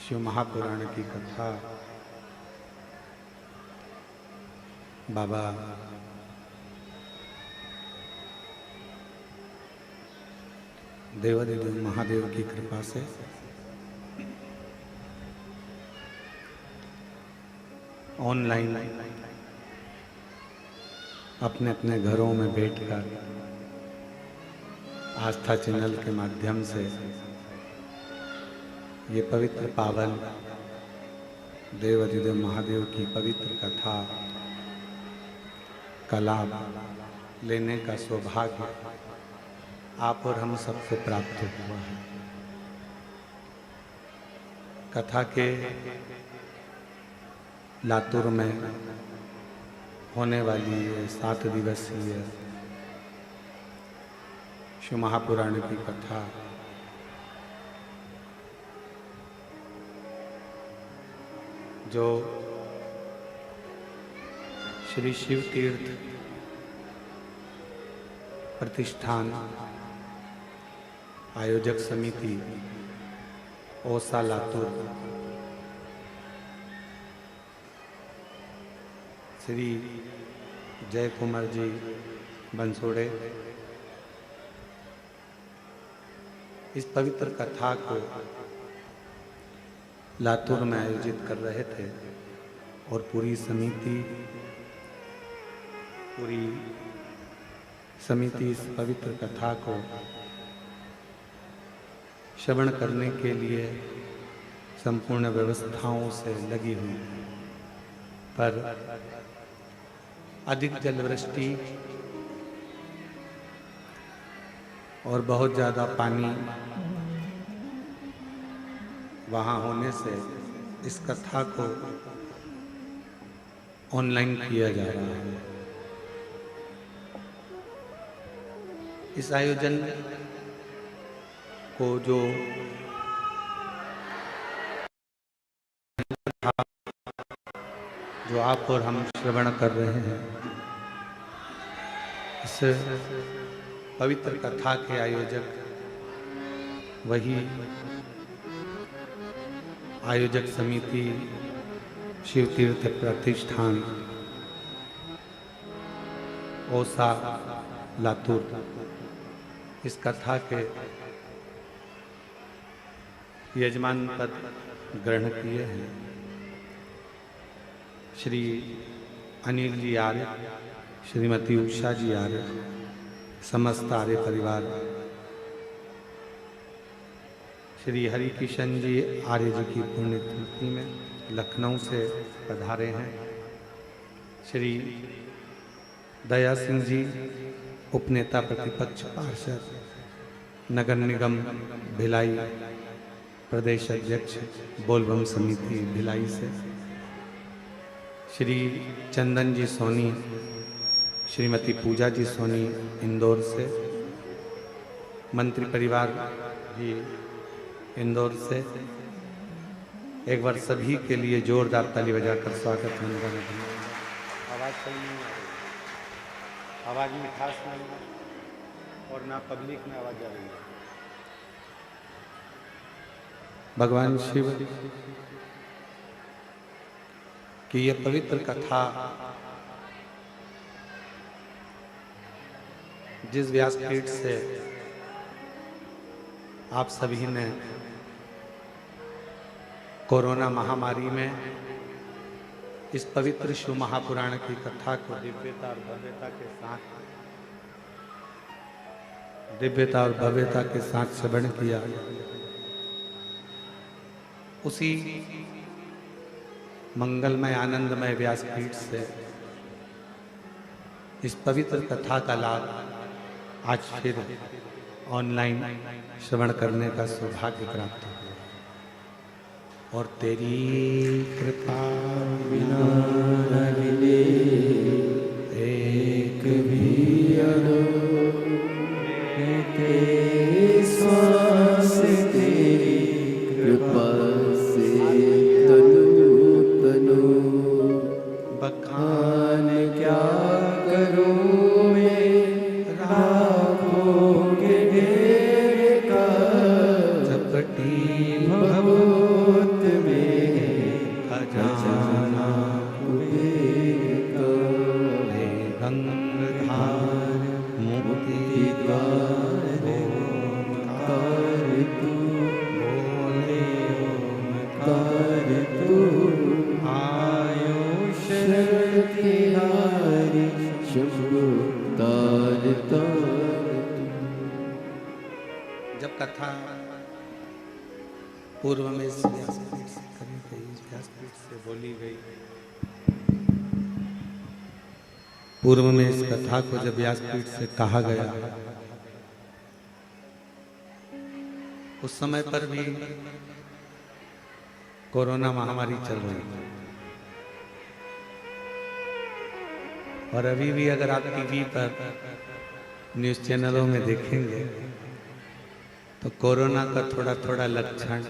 शिव महापुराण की कथा बाबा देवाधिदेव महादेव की कृपा से ऑनलाइन अपने अपने घरों में बैठकर आस्था चैनल के माध्यम से ये पवित्र पावन देवाधिदेव महादेव की पवित्र कथा का लाभ लेने का सौभाग्य आप और हम सबको प्राप्त हुआ है। कथा के लातूर में होने वाली ये 7 दिवसीय शिव महापुराण की कथा जो श्री शिव तीर्थ प्रतिष्ठान आयोजक समिति ओसा लातूर श्री जय कुमार जी बंसोड़े इस पवित्र कथा को लातूर में आयोजित कर रहे थे और पूरी समिति इस पवित्र कथा को श्रवण करने के लिए संपूर्ण व्यवस्थाओं से लगी हुई, पर अधिक जलवृष्टि और बहुत ज़्यादा पानी वहाँ होने से इस कथा को ऑनलाइन किया जा रहा है। इस आयोजन को जो आप और हम श्रवण कर रहे हैं, इस पवित्र कथा के आयोजक वही आयोजक समिति शिव तीर्थ प्रतिष्ठान ओसा लातूर इस कथा के यजमान पद ग्रहण किए हैं। श्री अनिल जी आर्य, श्रीमती उषा जी आर्य, समस्त आर्य परिवार, श्री हरि किशन जी आर्य जी की पुण्यतिथि में लखनऊ से पधारे हैं। श्री दया सिंह जी उपनेता प्रतिपक्ष पार्षद नगर निगम भिलाई प्रदेश अध्यक्ष बोलबम समिति भिलाई से, श्री चंदन जी सोनी, श्रीमती पूजा जी सोनी इंदौर से, मंत्री परिवार भी इंदौर से। एक बार सभी के लिए जोरदार ताली बजाकर स्वागत मंगल। आवाज़ सही नहीं आ रही, आवाज़ मिठास नहीं है और ना पब्लिक में आवाज़ आ रही है। भगवान शिव की यह पवित्र कथा जिस व्यासपीठ से आप सभी ने कोरोना महामारी में इस पवित्र शिव महापुराण की कथा को दिव्यता और भव्यता के साथ श्रवण किया, उसी मंगलमय आनंदमय व्यासपीठ से इस पवित्र कथा का लाभ आज फिर ऑनलाइन श्रवण करने का सौभाग्य प्राप्त हुआ। और तेरी कृपा बिना न मिले एक भी तेरे श्वास तेरी कृपा से तनु बखान क्या करूं मैं राखों के ढेर का झपटी भभूत तार तू आयुष तिहारी शंभु तार तार तू। जब कथा पूर्व में इस व्यासपीठ से करी गई, व्यासपीठ से बोली गई, पूर्व में इस कथा को जब व्यासपीठ से कहा गया, उस समय पर भी कोरोना महामारी चल रही थी। और अभी भी अगर आप टीवी पर न्यूज़ चैनलों में देखेंगे तो कोरोना का थोड़ा थोड़ा लक्षण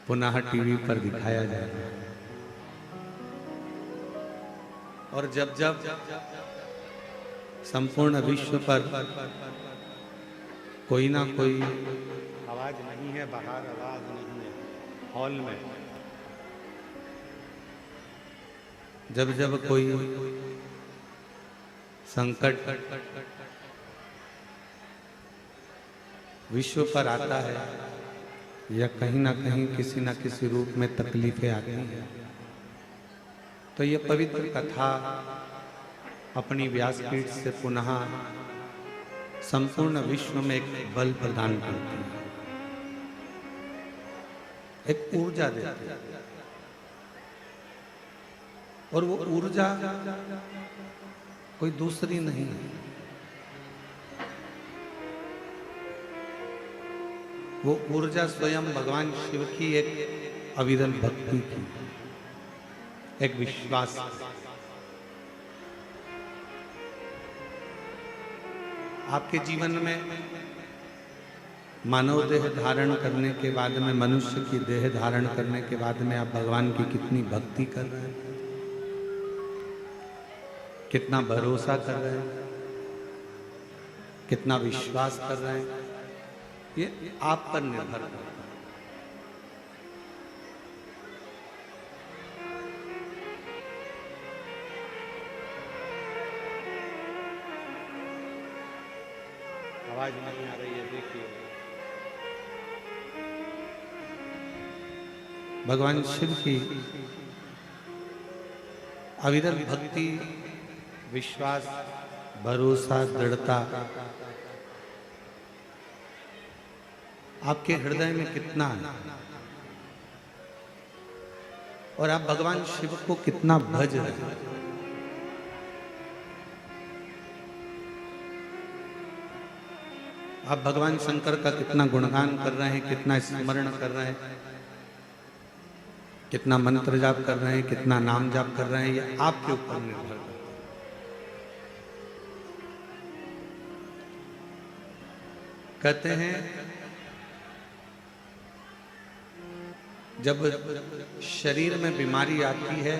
पुनः टीवी पर दिखाया जाएगा। और जब जब संपूर्ण विश्व पर कोई ना कोई आवाज नहीं है, बाहर आवाज नहीं है, हॉल में जब जब कोई संकट विश्व पर आता है या कहीं ना कहीं किसी न किसी रूप में तकलीफें आती हैं, तो ये पवित्र कथा अपनी व्यासपीठ से पुनः संपूर्ण विश्व में एक बल प्रदान करती है, एक ऊर्जा देती है। और वो ऊर्जा कोई दूसरी नहीं है, वो ऊर्जा स्वयं भगवान शिव की एक अविरल भक्ति की, एक विश्वास। आपके जीवन में मानव देह धारण करने के बाद में, मनुष्य की देह धारण करने के बाद में आप भगवान की कितनी भक्ति कर रहे हैं, कितना भरोसा कर रहे हैं, कितना विश्वास कर रहे हैं, ये आप पर निर्भर करता है। आवाज नहीं आ रही है, देखिए। भगवान शिव की अविरल भक्ति, विश्वास, भरोसा, दृढ़ता आपके हृदय में कितना है और आप भगवान शिव को कितना भज रहे हैं। आप भगवान शंकर का कितना गुणगान कर रहे हैं, कितना स्मरण कर रहे हैं, कितना मंत्र जाप कर रहे हैं, कितना नाम जाप कर रहे हैं, ये आपके ऊपर निर्भर करता है। कहते हैं जब शरीर में बीमारी आती है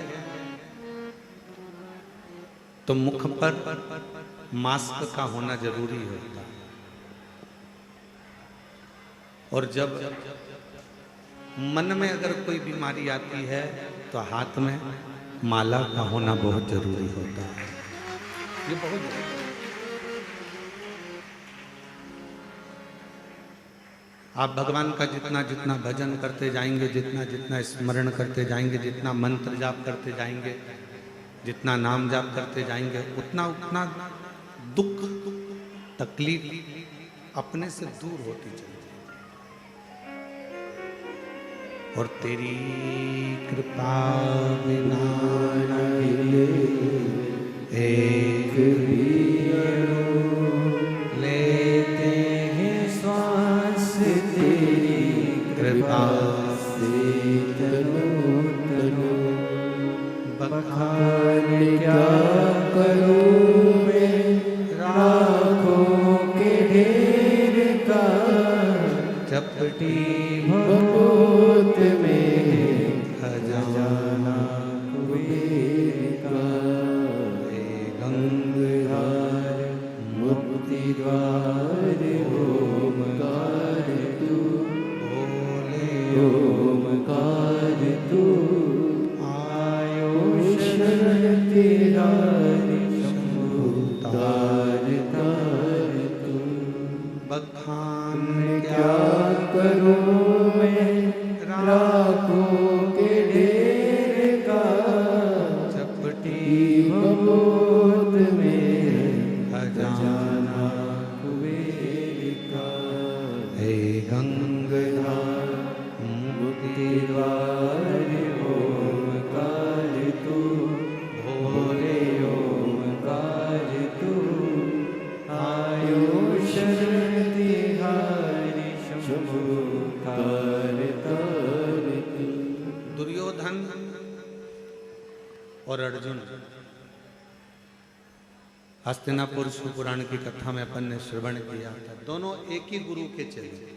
तो मुख पर मास्क का होना जरूरी होता है, और जब मन में अगर कोई बीमारी आती है तो हाथ में माला का होना बहुत जरूरी होता है। ये बहुत जरूरी है। आप भगवान का जितना जितना भजन करते जाएंगे, जितना जितना स्मरण करते जाएंगे, जितना मंत्र जाप करते जाएंगे, जितना नाम जाप करते जाएंगे, उतना उतना दुख तकलीफ अपने से दूर होती चली। और तेरी कृपा बिना एक भी लेते हैं श्वास, तेरी कृपा से तनो तनो बखान क्या करूं मैं राखों के ढेर का, चपटी भगवत में खजाना कुबेर का, गंगाधार मुक्ति द्वार ओमकार तू, ओमकार तू आयुष तेरा शंभु तार तार तू। बखान क्या करूं मैं द्वार ओंकार तू, भोले ओंकार तू, आयो शरण तिहारी शंभु तार तार तू। दुर्योधन और अर्जुन, हस्तिनापुर शिवपुराण की कथा में अपन ने श्रवण किया था। दोनों एक ही गुरु के चले,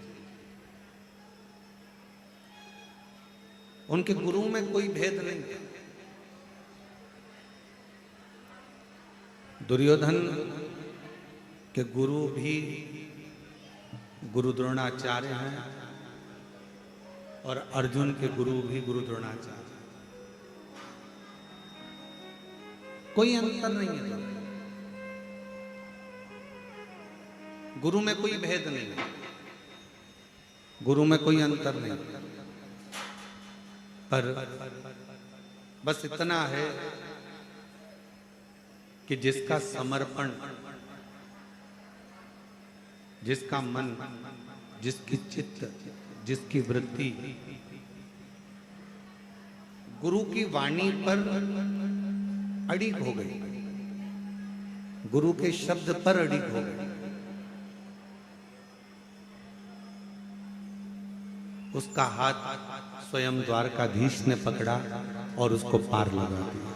उनके गुरु में कोई भेद नहीं। दुर्योधन के गुरु भी गुरु द्रोणाचार्य हैं और अर्जुन के गुरु भी गुरु द्रोणाचार्य। कोई अंतर नहीं है दोनों, गुरु में कोई भेद नहीं है, गुरु में कोई अंतर नहीं, पर बस इतना है कि जिसका समर्पण, जिसका मन, जिसकी चित्त, जिसकी वृत्ति गुरु की वाणी पर अड़िग हो गई, गुरु के शब्द पर अड़िग हो गई, उसका हाथ स्वयं द्वारकाधीश ने पकड़ा और उसको पार लगा दिया।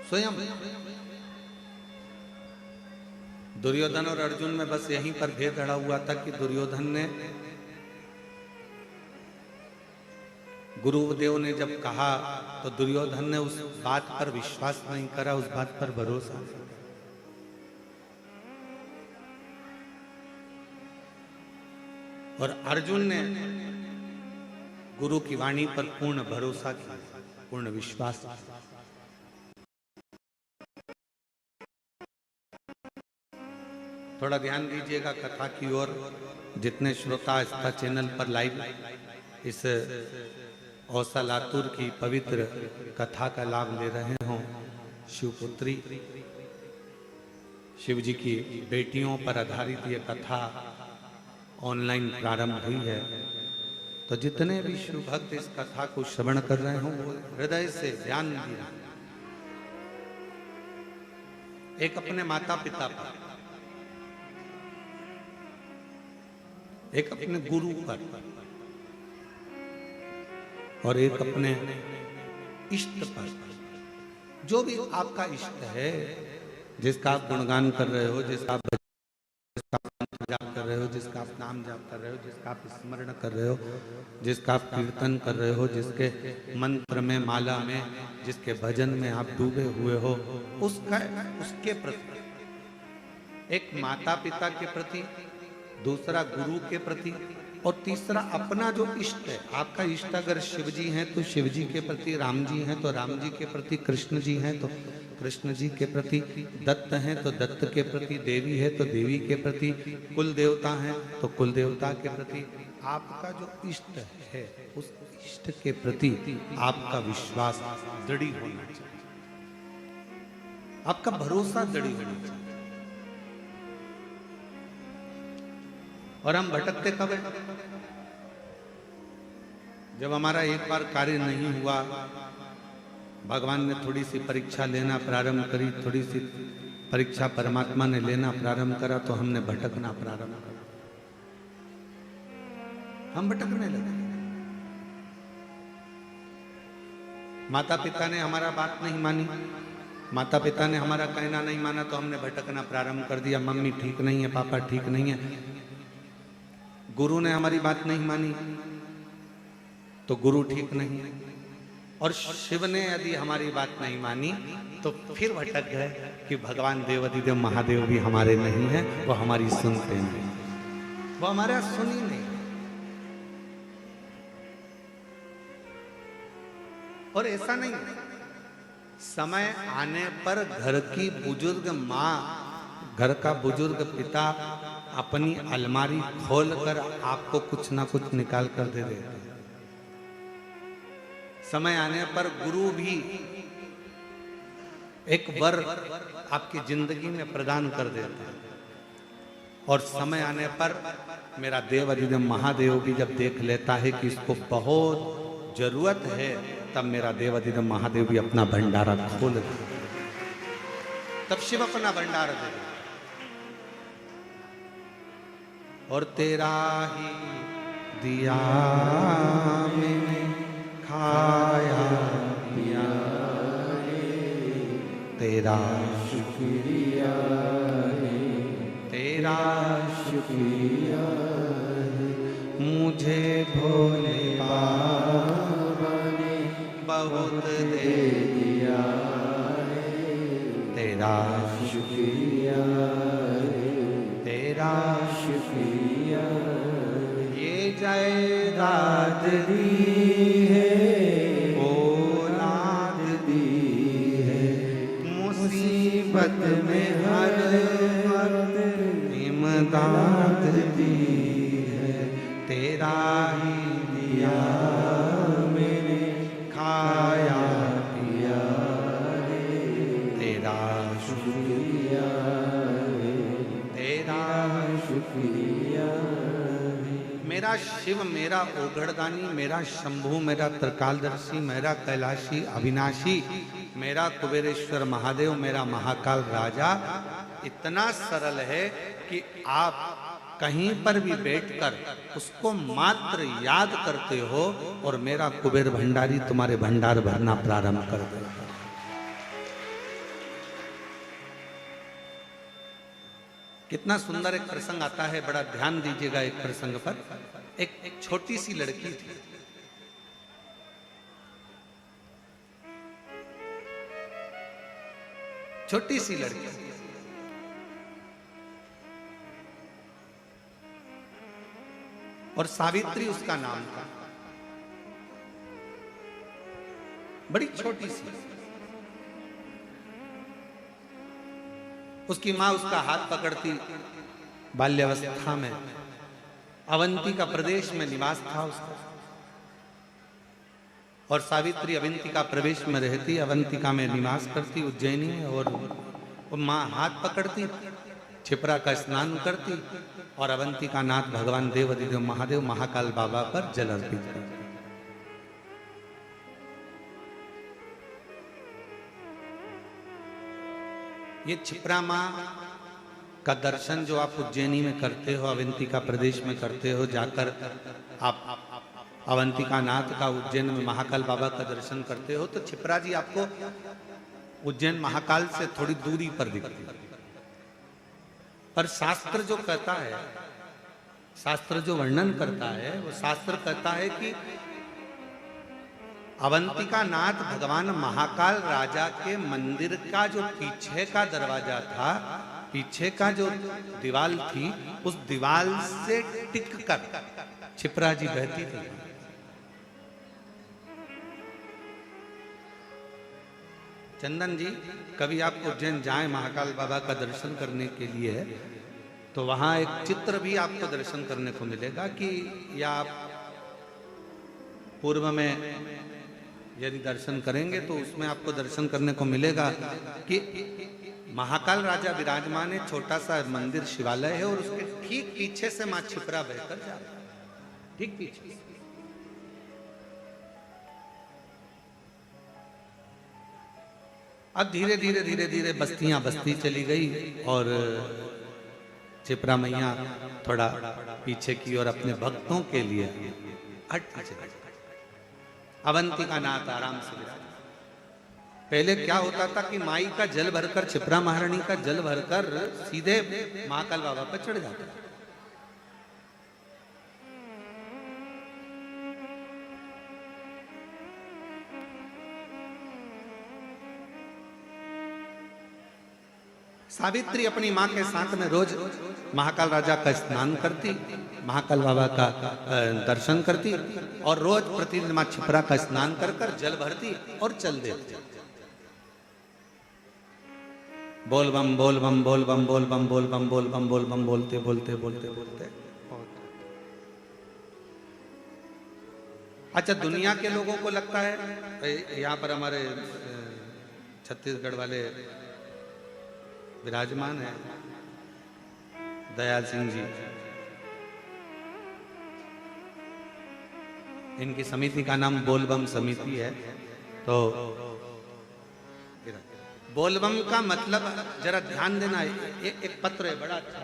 स्वयं दुर्योधन और अर्जुन में बस यहीं पर भेद अड़ा हुआ था कि दुर्योधन ने, गुरुदेव ने जब कहा तो दुर्योधन ने उस बात पर विश्वास नहीं करा, उस बात पर भरोसा नहीं। और अर्जुन ने गुरु की वाणी पर पूर्ण भरोसा किया, पूर्ण विश्वास। थोड़ा ध्यान दीजिएगा कथा की ओर। जितने श्रोता आस्था चैनल पर लाइव इस औसा लातूर की पवित्र कथा का लाभ ले रहे हों, शिवपुत्री शिव जी की बेटियों पर आधारित ये कथा ऑनलाइन प्रारंभ हुई है, तो जितने भी शिव भक्त इस कथा को श्रवण कर रहे हों वो हृदय से ध्यान दिया, एक अपने माता पिता पर, एक अपने गुरु पर और एक अपने इष्ट पर। जो भी आपका इष्ट है, जिसका आप गुणगान कर रहे हो, जिसका आप जाप कर रहे हो, जिसका आप नाम जाप कर रहे हो, जिसका आप स्मरण कर रहे हो, जिसका आप कीर्तन कर रहे हो, जिसके मंत्र में, माला में, जिसके भजन में आप डूबे हुए हो, उसके प्रति, एक माता पिता के प्रति, दूसरा गुरु के प्रति और तीसरा अपना जो इष्ट है। आपका इष्ट अगर शिव जी हैं तो शिव जी के प्रति, राम जी हैं तो राम जी के प्रति, कृष्ण जी हैं तो कृष्ण जी के प्रति, दत्त हैं तो दत्त के प्रति, देवी है तो देवी के प्रति, कुल देवता हैं तो कुल देवता के प्रति। आपका जो इष्ट है उस इष्ट के प्रति आपका विश्वास दृढ़ होना चाहिए, आपका भरोसा दृढ़ होना चाहिए। और हम भटकते कब हैं? जब हमारा एक बार कार्य नहीं हुआ, भगवान ने थोड़ी सी परीक्षा लेना प्रारंभ करी, थोड़ी सी परीक्षा परमात्मा ने लेना प्रारंभ करा तो हमने भटकना प्रारंभ करा, हम भटकने लगे। माता पिता ने हमारा बात नहीं मानी, माता पिता ने हमारा कहना नहीं माना तो हमने भटकना प्रारंभ कर दिया। मम्मी ठीक नहीं है, पापा ठीक नहीं है। गुरु ने हमारी बात नहीं मानी तो गुरु ठीक नहीं है, और शिव ने यदि हमारी बात नहीं मानी तो फिर भटक गए कि भगवान देवाधिदेव महादेव भी हमारे नहीं है, वो हमारी सुनते नहीं, वो हमारा सुन ही नहीं। और ऐसा नहीं, समय आने पर घर की बुजुर्ग माँ, घर का बुजुर्ग पिता अपनी अलमारी खोलकर आपको कुछ ना कुछ निकाल कर दे देते हैं। समय आने पर गुरु भी एक वर आपकी जिंदगी में प्रदान कर देते हैं। और समय आने पर मेरा देव अधिदेव महादेव भी जब देख लेता है कि इसको बहुत जरूरत है, तब मेरा देव अधिदेव महादेव भी अपना भंडारा खोल दे, तब शिव अपना भंडारा दे। और तेरा ही दिया मैंने खाया पिया, तेरा शुक्रिया है, तेरा शुक्रिया है, मुझे भोले बाबा ने बहुत दे दिया है, तेरा शुक्रिया है, तेरा शुक्रिया है। ये जायदाद दी है, औलाद दी है, मुसीबत में हर वक्त इमदाद दी है, तेरा ही दिया मैंने खाया पिया है, तेरा शुक्रिया है, तेरा शुक्रिया है। मेरा शिव, मेरा ओघड़दानी, मेरा शंभु, मेरा त्रिकालदर्शी, मेरा कैलाशी अविनाशी, मेरा कुबेरेश्वर महादेव, मेरा महाकाल राजा इतना सरल है कि आप कहीं पर भी बैठकर उसको मात्र याद करते हो और मेरा कुबेर भंडारी तुम्हारे भंडार भरना प्रारंभ कर देगा। कितना सुंदर एक प्रसंग आता है, बड़ा ध्यान दीजिएगा एक प्रसंग पर। एक छोटी सी लड़की थी, छोटी सी लड़की, और सावित्री उसका नाम था। बड़ी छोटी सी, उसकी मां उसका हाथ पकड़ती। बाल्यावस्था में अवंतिका प्रदेश में निवास था उसका, और सावित्री अवंतिका प्रदेश में रहती, अवंतिका में निवास करती उज्जैनी में। और वो मां हाथ पकड़ती, छिपरा का स्नान करती और अवंतिका नाथ भगवान देव अधिदेव महादेव महाकाल बाबा पर जल अर्पित करती। ये छिपरा माँ का दर्शन जो आप उज्जैनी में करते हो, अवंतिका प्रदेश में करते हो, जाकर आप अवंतिका नाथ का उज्जैन में महाकाल बाबा का दर्शन करते हो, तो छिपरा जी आपको उज्जैन महाकाल से थोड़ी दूरी पर दिखती है। पर शास्त्र जो कहता है, शास्त्र जो वर्णन करता है, वो शास्त्र कहता है कि अवंतिका नाथ भगवान महाकाल राजा के मंदिर का जो पीछे का दरवाजा था, पीछे का जो दीवाल थी, उस दीवाल से टिक कर छिपरा जी बहती थी। चंदन जी, कभी आप उज्जैन जाएं महाकाल बाबा का दर्शन करने के लिए, तो वहां एक चित्र भी आपको दर्शन करने को मिलेगा कि, या आप पूर्व में यदि दर्शन करेंगे तो उसमें आपको दर्शन करने को मिलेगा कि महाकाल राजा विराजमान है, छोटा सा मंदिर शिवालय है, और उसके ठीक पीछे से मां छिपरा बहकर जा रही है, ठीक पीछे। अब धीरे धीरे धीरे धीरे बस्तियां बस्ती चली गई और छिपरा मैया थोड़ा पीछे की और अपने भक्तों के लिए हटती चली। अवंतिका नाथ आराम से विराज। पहले क्या होता था कि माई का जल भरकर, छिपरा महारानी का जल भरकर सीधे महाकाल बाबा पर चढ़ जाता। सावित्री अपनी मां के साथ में रोज महाकाल राजा का स्नान करती, महाकाल बाबा का दर्शन करती, और रोज प्रतिदिन मां छिपरा का स्नान कर कर जल भरती और चल देती। बोल बम बोल बम बोल बम बोल बम बोल बम बोल बम बोल बम बोलते बोलते बोलते बोलते। अच्छा, दुनिया के लोगों को लगता है, यहाँ पर हमारे छत्तीसगढ़ वाले विराजमान है, दयाल सिंह जी, इनकी समिति का नाम बोलबम समिति है। तो बोलबम का मतलब जरा ध्यान देना, एक पत्र है बड़ा अच्छा,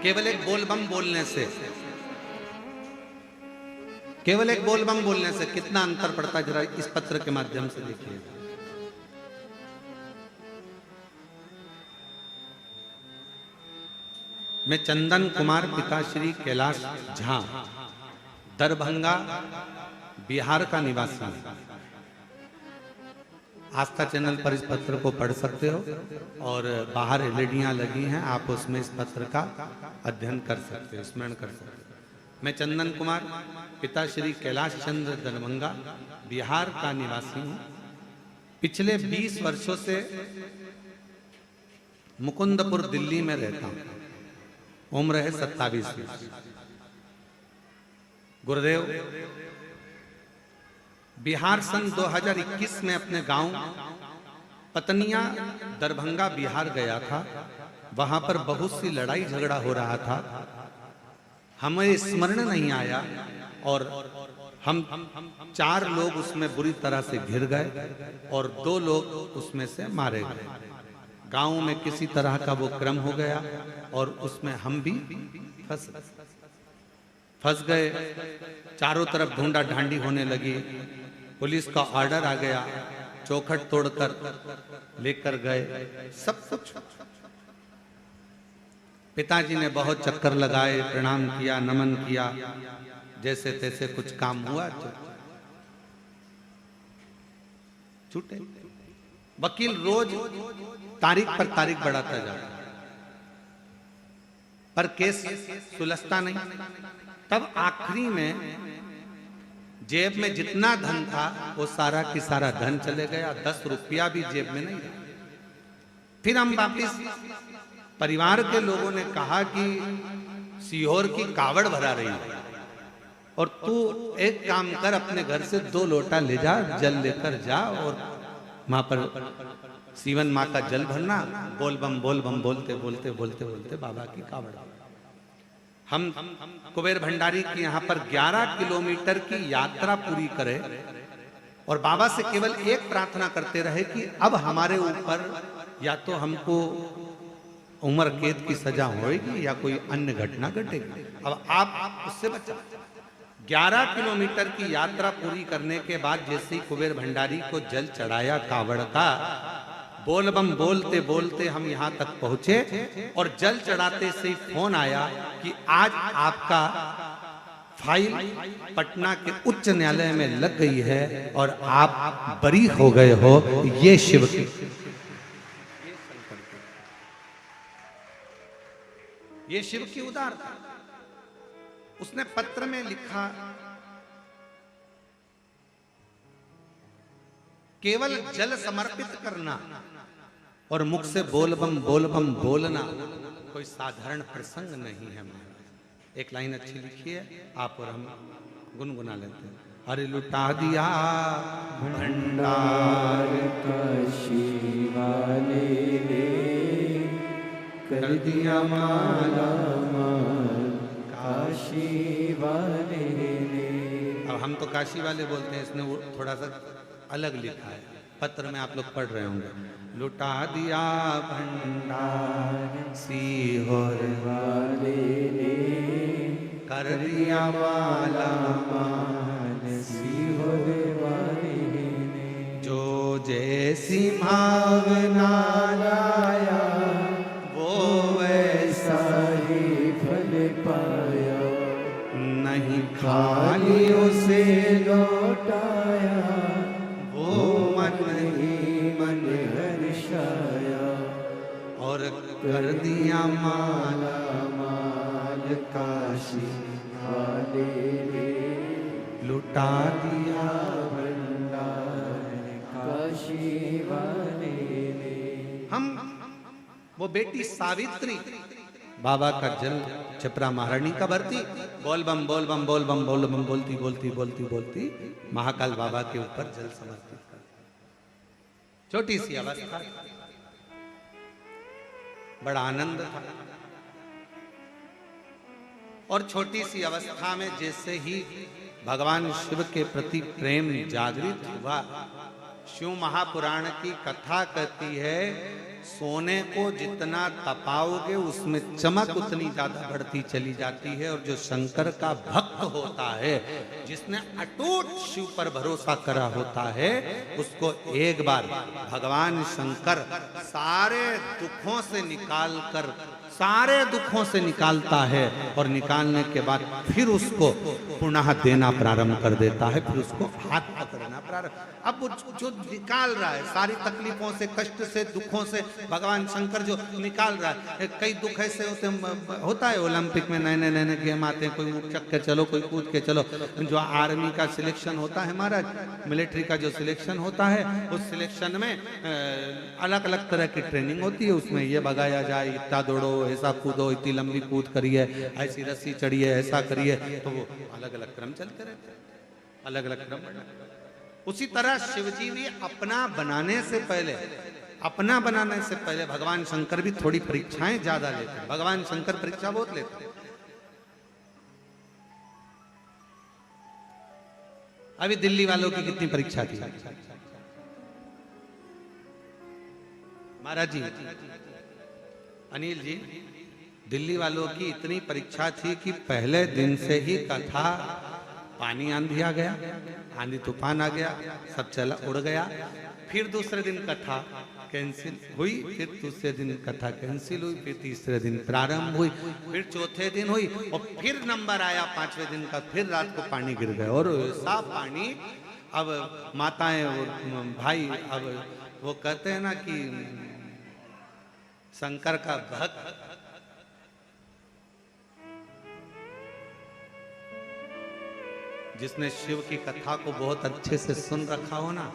केवल एक बोलबम बोलने से, केवल एक बोलबम बोलने से कितना अंतर पड़ता है, जरा इस पत्र के माध्यम से देखिए। मैं चंदन कुमार पिताश्री कैलाश झा, दरभंगा बिहार का निवासी हूं। आस्था चैनल पर इस पत्र को पढ़ सकते हो और बाहर एलईडियां लगी हैं, आप उसमें इस पत्र का अध्ययन कर सकते हो, स्मरण कर सकते हो। मैं चंदन कुमार पिताश्री कैलाश चंद्र, दरभंगा बिहार का निवासी हूं। पिछले 20 वर्षों से मुकुंदपुर दिल्ली में रहता हूं। उम्र है 27 वर्ष। गुरुदेव, बिहार सन 2021 में अपने गांव पतनिया दरभंगा बिहार गया था। वहां पर बहुत सी लड़ाई झगड़ा हो रहा था, हमें स्मरण नहीं आया और हम 4 लोग उसमें बुरी तरह से घिर गए और 2 लोग उसमें से मारे गए। गांव में किसी तरह का वो क्रम हो गया और उसमें हम भी फंस गए। चारों तरफ ढूंढा ढांडी होने लगी। पुलिस का ऑर्डर आ गया, चौखट तोड़कर लेकर गए सब कुछ। पिताजी ने बहुत चक्कर लगाए, प्रणाम किया, नमन किया, जैसे तैसे कुछ काम हुआ, छूटे। वकील रोज तारीख पर तारीख बढ़ाता जाता पर केस सुलझता नहीं। तब आखिरी में जेब में जितना धन था वो सारा की सारा धन चले गया, 10 रुपया भी जेब में नहीं रहा। फिर हम वापिस परिवार के लोगों ने कहा कि सीहोर की कावड़ भरा रही है और तू एक काम कर, अपने घर से 2 लोटा ले जा, जल लेकर जा और वहां पर सीवन माँ का जल भरना। बोल बम बोलते बोलते बोलते बोलते बाबा की कावड़। हम कुबेर भंडारी की यहाँ पर 11 किलोमीटर की यात्रा पूरी करें और बाबा से केवल एक प्रार्थना करते रहे कि अब हमारे ऊपर या तो हमको उम्र कैद की सजा होगी या कोई अन्य घटना घटेगी, अब आप उससे बचा। 11 किलोमीटर की यात्रा पूरी करने के बाद जैसे ही कुबेर भंडारी को जल चढ़ाया कावड़ का, बोल बम बोलते बोलते हम यहाँ तक पहुंचे और जल चढ़ाते से ही फोन आया कि आज आपका फाइल पटना के उच्च न्यायालय में लग गई है और आप बरी हो गए हो। ये शिव की, ये शिव की उदारता। उसने पत्र में लिखा, केवल जल समर्पित करना और मुख से बोल बम बोलना कोई साधारण प्रसंग नहीं है। एक लाइन अच्छी लिखी है, आप और हम गुनगुना लेते हैं। अरे लुटा दिया भंडार काशी वाले ने, कर दिया माला माल काशी वाले ने। अब हम तो काशी वाले बोलते हैं, इसने वो थोड़ा सा अलग लिखा है। पत्र में आप लोग पढ़ रहे होंगे। लुटा दिया भंडार सीहोर वाले ने, कर दिया माला माल सीहोर वाले ने। जो जैसी भावना लाया वो वैसा ही फल पाया, नहीं खाली उसे लौटाया, वो मन ही मन हर्षाया। और कर दिया माला माल काशी वाले ने, लुटा दिया भंडार काशी वाले ने। हम वो बेटी सावित्री बाबा का जल छपरा महारानी का भरती, बोल बम बोलती बोलती बोलती बोलती महाकाल बाबा के ऊपर जल समर्पित कर। छोटी सी अवस्था, बड़ा आनंद था। और छोटी सी अवस्था में जैसे ही भगवान शिव के प्रति प्रेम जागृत हुआ, शिव महापुराण की कथा कहती है, सोने को जितना तपाओगे उसमें चमक उतनी ज्यादा बढ़ती चली जाती है। और जो शंकर का भक्त होता है, जिसने अटूट शिव पर भरोसा करा होता है, उसको एक बार भगवान शंकर सारे दुखों से निकालता है। और निकालने के बाद फिर उसको पुनः देना प्रारंभ कर देता है, फिर उसको हाथ पकड़ना प्रारंभ। अब वो जो निकाल रहा है सारी तकलीफों से, कष्ट से, दुखों से, भगवान शंकर जो निकाल रहा है। कई दुख ऐसे होता है ओलंपिक में नए नए गेम आते हैं, कोई ऊँट चक के चलो, कोई कूद के चलो। जो आर्मी का सिलेक्शन होता है महाराज, मिलिट्री का जो सिलेक्शन होता है, उस सिलेक्शन में अलग अलग तरह की ट्रेनिंग होती है। उसमें ये भगाया जाए, इतना दौड़ो, ऐसा कूदो, इतनी लंबी कूद करिए, ऐसी रस्सी चढ़िए, ऐसा करिए। तो वो अलग अलग क्रम चलते रहते हैं, अलग अलग क्रम। उसी तरह शिवजी भी अपना बनाने से पहले भगवान शंकर भी थोड़ी परीक्षाएं ज्यादा लेते हैं। भगवान शंकर परीक्षा बहुत लेते हैं। अभी दिल्ली वालों की कितनी परीक्षा थी महाराज जी, अनिल जी, दिल्ली वालों की इतनी परीक्षा थी कि पहले दिन से ही कथा पानी आंधी आ गया, आंधी तूफान आ गया, सब चला उड़ गया। फिर दूसरे दिन कथा कैंसिल हुई, फिर दूसरे दिन कथा कैंसिल हुई, फिर तीसरे दिन प्रारंभ हुई, फिर चौथे दिन हुई, और फिर नंबर आया पांचवें दिन का, फिर रात को पानी गिर गया। और ऐसा पानी, अब माताएं भाई, अब वो कहते हैं ना कि शंकर का भक्त जिसने शिव की कथा को बहुत अच्छे से सुन रखा हो ना,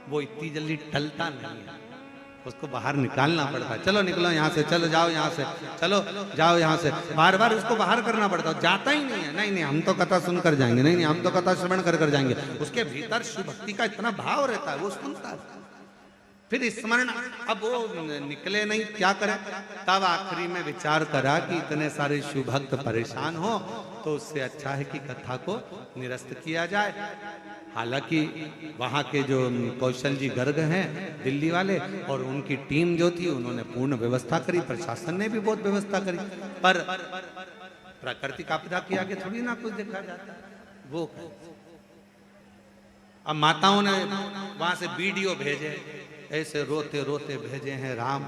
वो इतनी जल्दी टलता नहीं है, उसको बाहर निकालना पड़ता है। चलो निकलो यहाँ से, चलो जाओ यहाँ से, चलो जाओ यहाँ से, बार बार उसको बाहर करना पड़ता है। जाता ही नहीं है, नहीं नहीं हम तो कथा सुनकर जाएंगे, नहीं नहीं हम तो कथा श्रवण कर जाएंगे। उसके भीतर शिव भक्ति का इतना भाव रहता है, वो सुनता है, फिर स्मरण। अब वो निकले नहीं, क्या करें? तब आखिरी में विचार करा कि इतने सारे शिव भक्त परेशान हो, तो उससे अच्छा है कि कथा को निरस्त किया जाए। हालांकि वहाँ के जो कौशल जी गर्ग हैं दिल्ली वाले, और उनकी टीम जो थी, उन्होंने पूर्ण व्यवस्था करी, प्रशासन ने भी बहुत व्यवस्था करी, पर प्राकृतिक आपदा के आगे थोड़ी ना कुछ देखा जाता है। वो अब माताओं ने वहां से वीडियो भेजे, ऐसे रोते रोते भेजे हैं राम।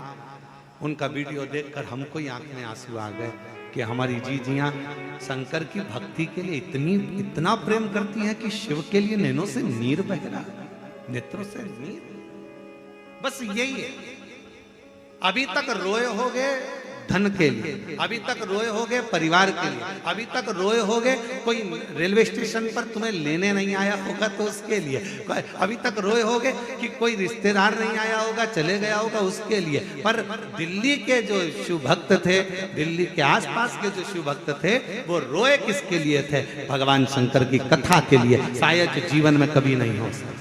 उनका वीडियो देखकर हमको ही आंख में आंसू आ गए कि हमारी जीजियां शंकर की भक्ति के लिए इतना प्रेम करती हैं कि शिव के लिए नैनों से नीर बह रहा, नेत्रों से नीर। बस यही है। अभी तक रोए होगे धन के लिए, अभी तक रोए होगे परिवार के लिए, अभी तक रोए होगे कोई रेलवे स्टेशन पर तुम्हें लेने नहीं आया होगा तो उसके लिए, अभी तक रोए होगे कि कोई रिश्तेदार नहीं आया होगा, चले गया होगा, उसके लिए। पर दिल्ली के जो शिव भक्त थे, दिल्ली के आसपास के जो शिव भक्त थे, वो रोए किसके लिए थे? भगवान शंकर की कथा के लिए। शायद जीवन में कभी नहीं हो सकता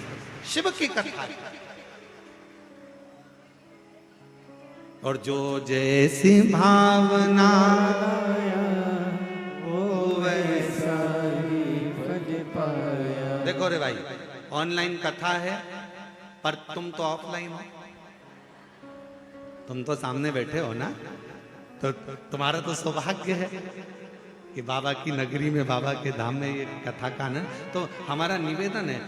शिव की कथा। और जो जैसी भावना वो वैसा ही भज पाया। देखो रे भाई, ऑनलाइन कथा है पर तुम तो ऑफलाइन हो, तुम तो सामने बैठे हो ना, तो तुम्हारा तो सौभाग्य है कि बाबा की नगरी में, बाबा के धाम में ये कथा का ना। तो हमारा निवेदन है,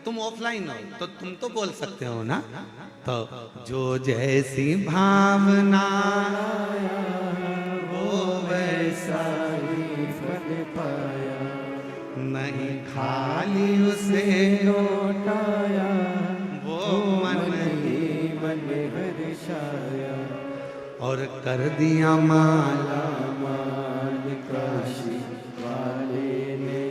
तुम ऑफलाइन हो तो तुम तो बोल सकते हो ना। तो जो जैसी भावना वो वैसा ही फल पाया, नहीं खाली उसे लौटाया, वो मन ही मन हर्षाया, और कर दिया माला माल काशी वाले ने,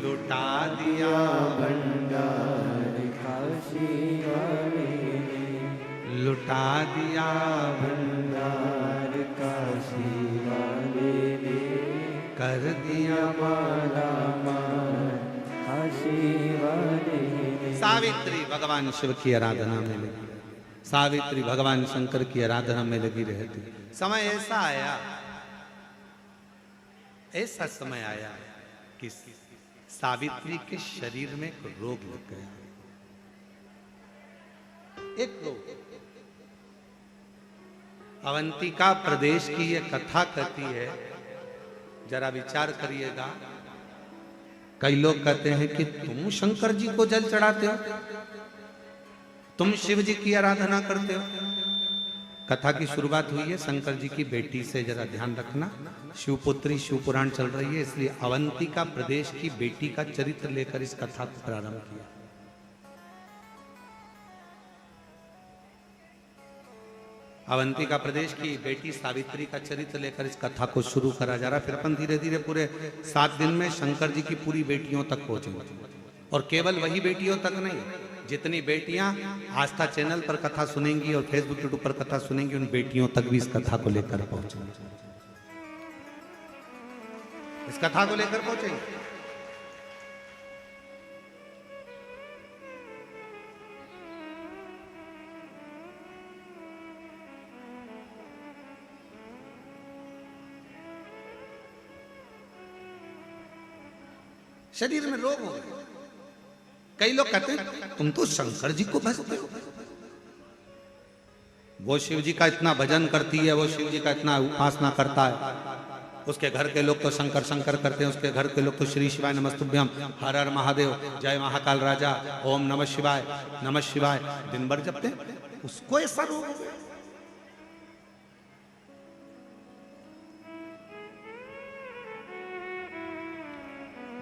लुटा दिया भंडार काशी वाले ने, लुटा दिया भंडार काशी वाले ने, कर दिया माला माल काशी वाले ने। सावित्री भगवान शिव की आराधना में लगी, सावित्री भगवान शंकर की आराधना में लगी रहती। समय ऐसा समय आया कि सावित्री के शरीर में एक रोग लग गया। एक रोग। अवंतिका प्रदेश की यह कथा कहती है, जरा विचार करिएगा। कई लोग कहते हैं कि तुम शंकर जी को जल चढ़ाते हो, तुम शिव जी की आराधना करते हो। कथा की शुरुआत हुई है शंकर जी की बेटी से, जरा ध्यान रखना। शिवपुत्री शिव पुराण चल रही है, इसलिए अवंतिका प्रदेश की बेटी का चरित्र लेकर इस कथा को प्रारंभ किया। अवंतिका प्रदेश की बेटी सावित्री का चरित्र लेकर इस कथा को शुरू करा जा रहा। फिर अपन धीरे धीरे पूरे 7 दिन में शंकर जी की पूरी बेटियों तक पहुंचेंगे। और केवल वही बेटियों तक नहीं, जितनी बेटियां आस्था चैनल पर कथा सुनेंगी और फेसबुक यूट्यूब पर कथा सुनेंगी, उन बेटियों तक भी इस कथा को लेकर पहुंचेंगे। इस कथा को लेकर पहुंचेंगे। शरीर में रोग हो गए। कई लोग कहते हैं तुम तो शंकर जी को भजते हो, वो शिव जी का इतना भजन करती है, वो शिव जी का इतना उपासना करता है, उसके घर के लोग तो शंकर शंकर करते हैं, उसके घर के लोग तो श्री शिवाय नमस्तुभ्यम, हर हर महादेव, जय महाकाल राजा, ओम नमः शिवाय दिन भर जपते हैं। उसको ऐसा रोग हो गया।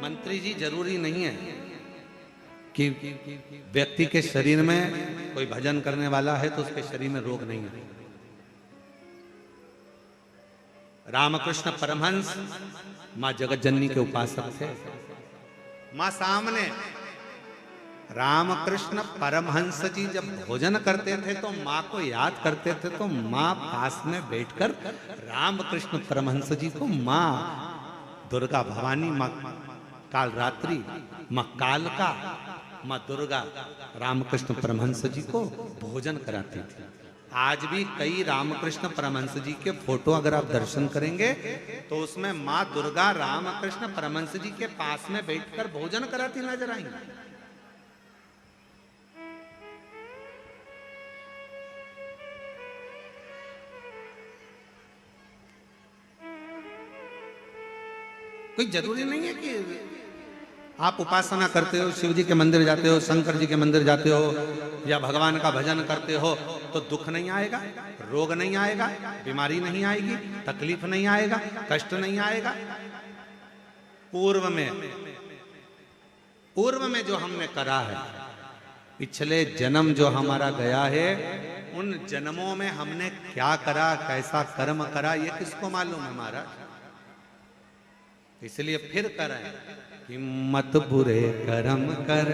मंत्री जी, जरूरी नहीं है कि व्यक्ति के शरीर में कोई भजन करने वाला है तो उसके शरीर में रोग नहीं है। रामकृष्ण परमहंस मां जगत जननी के उपासक थे। मां सामने रामकृष्ण परमहंस जी जब भोजन करते थे तो मां को याद करते थे, तो मां पास में बैठकर रामकृष्ण परमहंस जी को मां दुर्गा भवानी, मां काल रात्रि, मां कालका, मां दुर्गा रामकृष्ण परमहंस जी को भोजन कराती थी। आज भी कई रामकृष्ण परमहंस जी के फोटो अगर आप दर्शन करेंगे तो उसमें मां दुर्गा रामकृष्ण परमहंस जी के पास में बैठकर भोजन कराती नजर आएंगी। कोई जरूरी नहीं है कि आप उपासना करते हो, शिव जी के मंदिर जाते हो, शंकर जी के मंदिर जाते हो, या भगवान का भजन करते हो तो दुख नहीं आएगा, रोग नहीं आएगा, बीमारी नहीं आएगी, तकलीफ नहीं आएगा, कष्ट नहीं आएगा। पूर्व में जो हमने करा है, पिछले जन्म जो हमारा गया है, उन जन्मों में हमने क्या करा, कैसा कर्म करा, ये किसको मालूम है महाराज। इसलिए फिर करें कि मत बुरे कर्म कर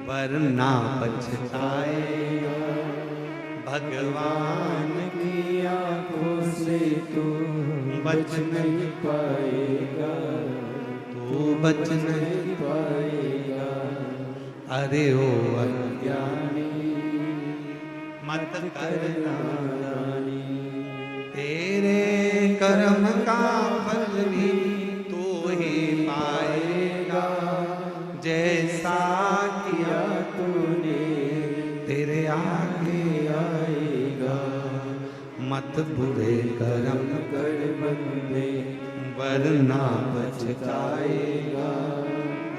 वरना पछताएगा, भगवान की आंखों से तू बच नहीं पाएगा, तू बच नहीं पाएगा। अरे ओ अज्ञानी मत करना नानी, तेरे कर्म का फल भी तू ही पाएगा, जैसा किया तूने तेरे आगे आएगा। मत बुरे कर्म कर बंदे वरना पछताएगा,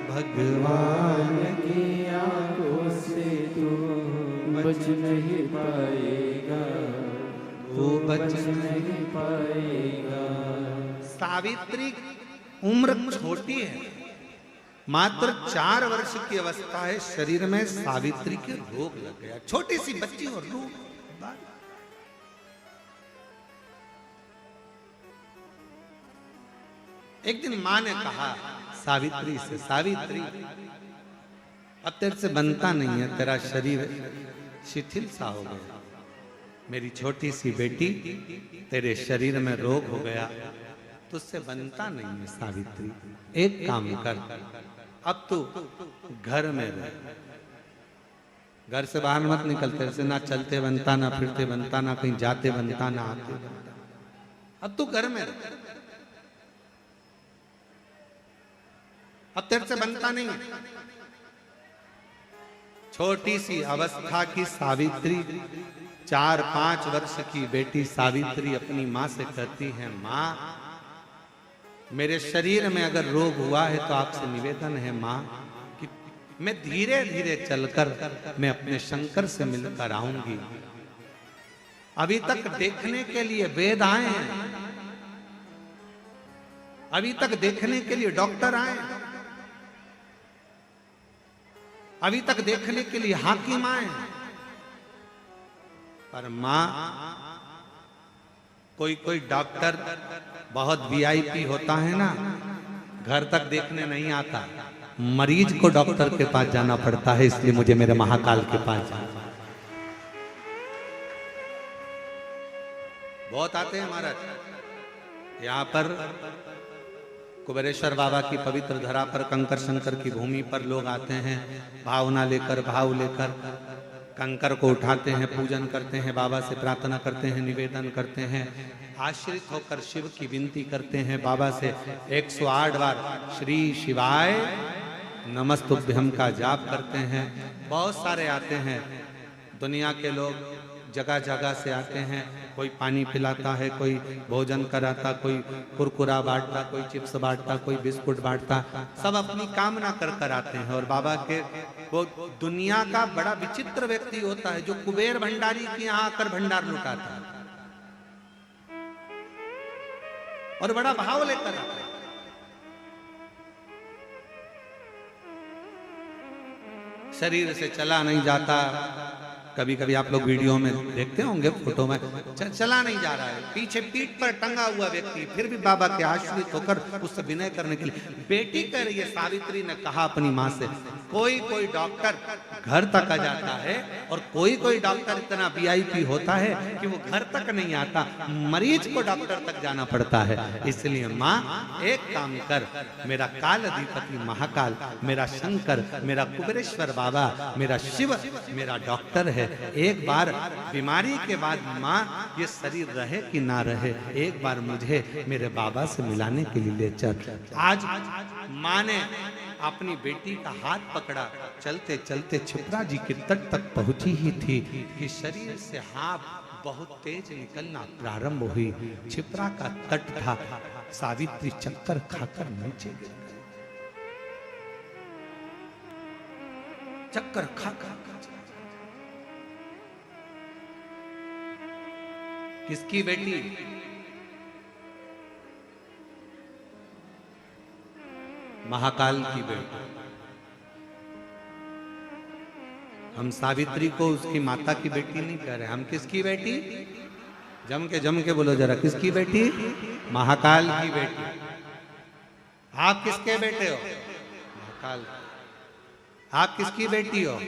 भगवान की आंखों से तू बच नहीं पाएगा, तू बच नहीं पाएगा। सावित्री उम्र छोटी है, मात्र 4 वर्ष की अवस्था है, शरीर में सावित्री के रोग लग गया। छोटी सी बच्ची और रोग। एक दिन मां ने कहा सावित्री से, सावित्री अब तेरे से बनता नहीं है, तेरा शरीर शिथिल सा हो गया, मेरी छोटी सी बेटी तेरे शरीर में रोग हो गया, तुझसे बनता नहीं है सावित्री। एक काम कर, अब तू घर में रह, घर से बाहर मत निकल, तेरे से ना चलते बनता, ना फिरते बनता, ना कहीं जाते बनता, ना आते बनता। अब तू घर में रह, अब तेरे से बनता नहीं। छोटी सी अवस्था की सावित्री, 4-5 वर्ष की बेटी सावित्री अपनी माँ से कहती है, माँ मेरे शरीर में अगर रोग हुआ है तो आपसे निवेदन है माँ कि मैं धीरे धीरे चलकर मैं अपने शंकर से मिलकर आऊंगी। अभी तक देखने के लिए वेद आए हैं, अभी तक देखने के लिए डॉक्टर आए हैं, अभी तक देखने के लिए हाकिम आए हैं, पर मां कोई डॉक्टर बहुत वीआईपी होता है ना, घर तक देखने नहीं आता, मरीज को डॉक्टर के पास जाना पड़ता है। इसलिए मुझे मेरे महाकाल के पास जाना। बहुत आते हैं महाराज यहाँ पर, कुबेरेश्वर बाबा की पवित्र धरा पर, कंकर शंकर की भूमि पर लोग आते हैं, भावना लेकर, भाव लेकर कंकर को उठाते हैं, पूजन करते हैं, बाबा से प्रार्थना करते हैं, निवेदन करते हैं, आश्रित होकर शिव की विनती करते हैं, बाबा से 108 बार श्री शिवाय नमस्तुभ्यम का जाप करते हैं। बहुत सारे आते हैं, दुनिया के लोग जगह जगह से आते हैं, कोई पानी पिलाता है, कोई भोजन कराता, कोई कुरकुरा बांटता, कोई चिप्स बांटता, कोई बिस्कुट बांटता, सब अपनी कामना कर कर आते हैं। और बाबा के वो दुनिया का बड़ा विचित्र व्यक्ति होता है जो कुबेर भंडारी के यहाँ आकर भंडार लुटाता है और बड़ा भाव लेकर आता है। शरीर से चला नहीं जाता, कभी कभी आप लोग वीडियो में देखते होंगे, फोटो में चला नहीं जा रहा है, पीछे पीठ पर टंगा हुआ व्यक्ति, फिर भी बाबा के आश्रित होकर उससे विनय करने के लिए बेटी कह रही है, सावित्री ने कहा अपनी माँ से, कोई डॉक्टर घर तक आ जाता है और कोई डॉक्टर इतना वीआईपी होता है कि वो घर तक नहीं आता, मरीज को डॉक्टर तक जाना पड़ता है। इसलिए माँ एक काम कर, मेरा काल अधिपति महाकाल, मेरा शंकर, मेरा कुबेरेश्वर बाबा, मेरा शिव मेरा डॉक्टर है, एक बार बीमारी के बाद माँ ये शरीर रहे कि ना रहे, एक बार मुझे मेरे बाबा से मिलाने के लिए ले चल। आज माँ ने अपनी बेटी का हाथ पकड़ा, चलते चलते छिपरा जी के तट तक पहुंची ही थी कि शरीर से हाथ बहुत तेज निकलना प्रारंभ हुई। छिपरा का तट था, सावित्री चक्कर खाकर नीचे गिर गई, चक्कर खाकर। किसकी बेटी? महाकाल की बेटी। हम सावित्री को उसकी माता की बेटी नहीं कह रहे, हम किसकी बेटी? जम के बोलो जरा, किसकी बेटी? महाकाल की बेटी। आप किसके बेटे हो? महाकाल। आप किसकी बेटी हो?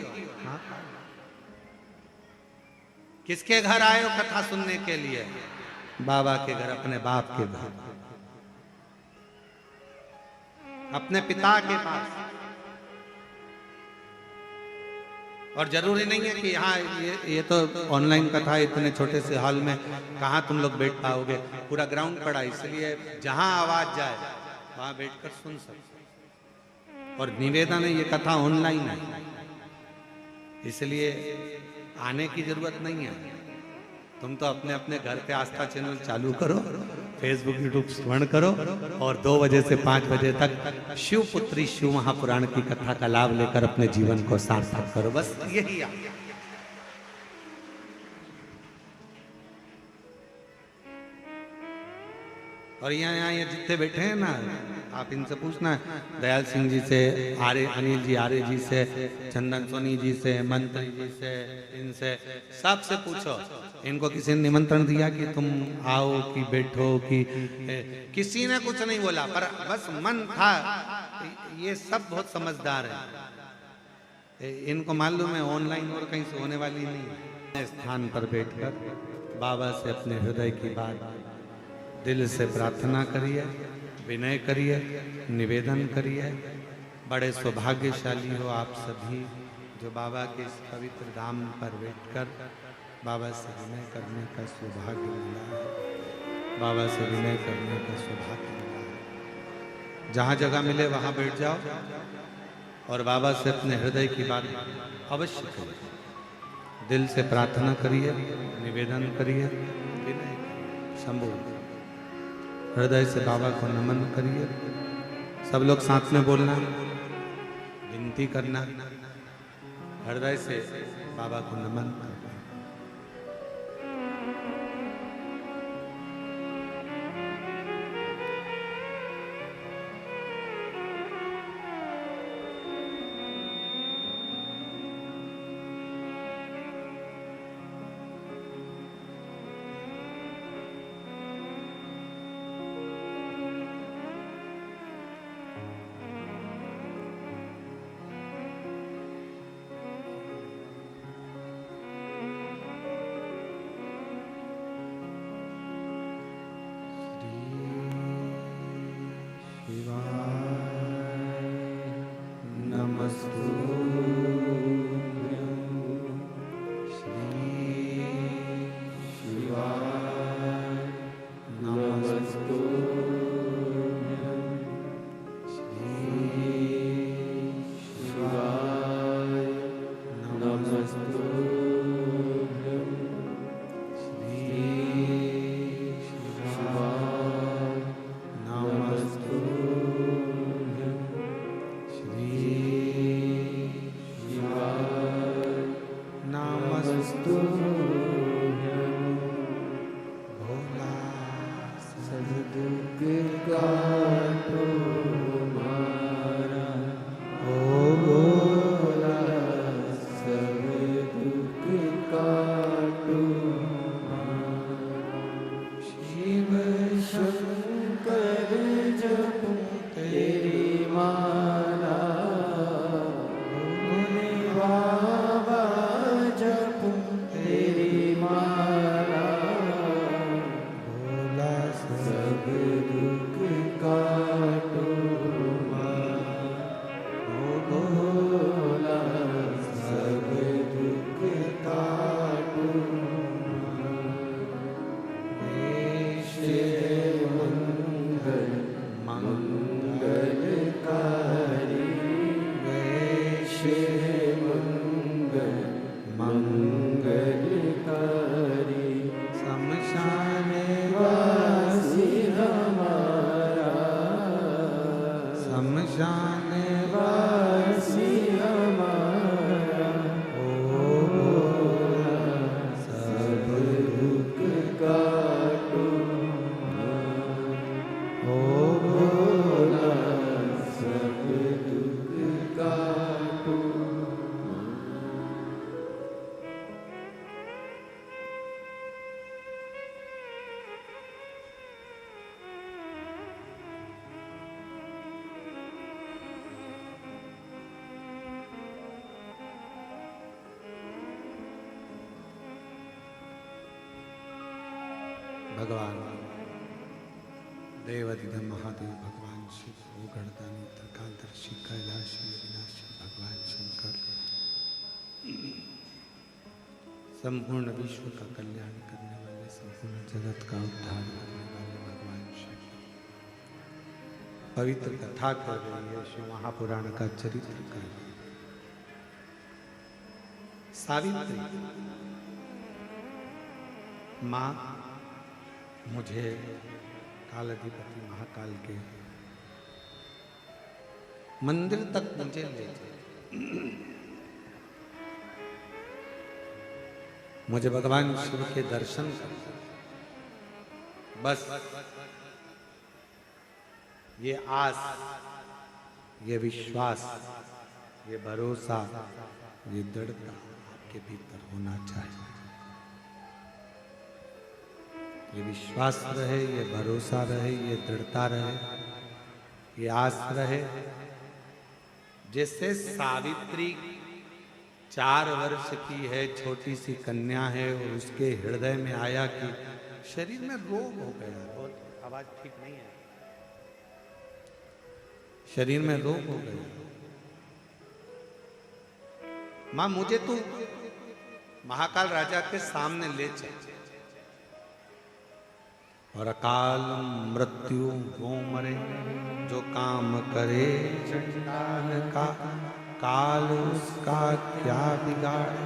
किसके घर आए हो कथा सुनने के लिए? बाबा के घर, अपने बाप के घर, अपने पिता के पास। और जरूरी नहीं है कि यहाँ ये तो ऑनलाइन कथा, इतने छोटे से हॉल में कहाँ तुम लोग बैठ पाओगे, पूरा ग्राउंड पड़ा, इसलिए जहां आवाज जाए वहां बैठकर सुन सकते। और निवेदन है, ये कथा ऑनलाइन है, इसलिए आने की जरूरत नहीं है। तुम तो अपने अपने घर पे आस्था चैनल चालू करो, फेसबुक यूट्यूब श्रवण करो और 2 बजे से 5 बजे तक शिवपुत्री शिव महापुराण की कथा का लाभ लेकर अपने जीवन को सार्थक करो, बस यही है। और यहाँ ये जितने बैठे हैं ना, आप इनसे पूछना, दयाल सिंह जी से, अनिल जी आर्य जी से, चंदन सोनी जी से, मंत्री जी से, इनसे सबसे पूछो, इनको किसी ने निमंत्रण दिया कि तुम आओ कि बैठो कि किसी ने कुछ नहीं बोला, पर बस मन था। ये सब बहुत समझदार है, इनको मालूम है ऑनलाइन और कहीं से होने वाली नहीं। स्थान पर बैठकर बाबा से अपने हृदय की बात दिल से प्रार्थना करिए, विनय करिए, निवेदन करिए। बड़े सौभाग्यशाली हो आप सभी जो बाबा के इस पवित्र धाम पर बैठकर बाबा से विनय करने का सौभाग्य मिला है, बाबा से विनय करने का सौभाग्य मिला है। जहाँ जगह मिले वहाँ बैठ जाओ और बाबा से अपने हृदय की बात अवश्य करिए, दिल से प्रार्थना करिए, निवेदन करिए, विनय शंभु हृदय से बाबा को नमन करिए। सब लोग साथ में बोलना, विनती करना, हृदय से बाबा को नमन करना। भगवान देवाधिदेव महादेव भगवान शिव भूगणदानी त्रिकालदर्शी कैलाशी विनाशी भगवान शंकर संपूर्ण विश्व का कल्याण करने वाले, संपूर्ण जगत का उद्धार करने वाले भगवान शिव पवित्र कथा कर रही है, शिव महापुराण का चरित्र कर रही है। सावित्री माँ मुझे कालाधिपति महाकाल के मंदिर तक मुझे ले चले, मुझे भगवान शिव के दर्शन कर, बस ये आस, ये विश्वास, ये भरोसा, ये दृढ़ता आपके भीतर होना चाहिए। ये विश्वास रहे, ये भरोसा रहे, ये दृढ़ता रहे, ये आस रहे। जैसे सावित्री 4 वर्ष की है, छोटी सी कन्या है और उसके हृदय में आया कि शरीर में रोग हो गया, बहुत आवाज ठीक नहीं है, शरीर में रोग हो गया, मां मुझे तू महाकाल राजा के सामने ले चल, और अकाल मृत्यु वो मरे जो काम करे चंडाल का, काल उसका क्या बिगाड़े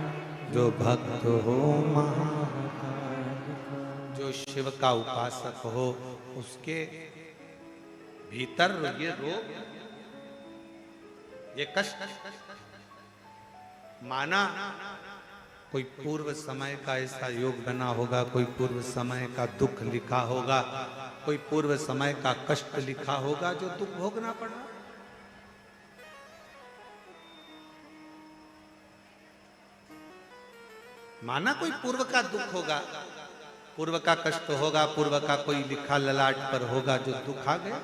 जो भक्त हो महाकाल, जो शिव का उपासक हो उसके भीतर ये रोग, ये कष्ट माना कोई पूर्व समय का ऐसा योग बना होगा, कोई पूर्व समय का दुख लिखा होगा, कोई पूर्व समय का कष्ट लिखा होगा जो दुख भोगना पड़ा। माना कोई पूर्व का दुख होगा, पूर्व का कष्ट होगा, पूर्व का कोई लिखा ललाट पर होगा जो दुख आ गया।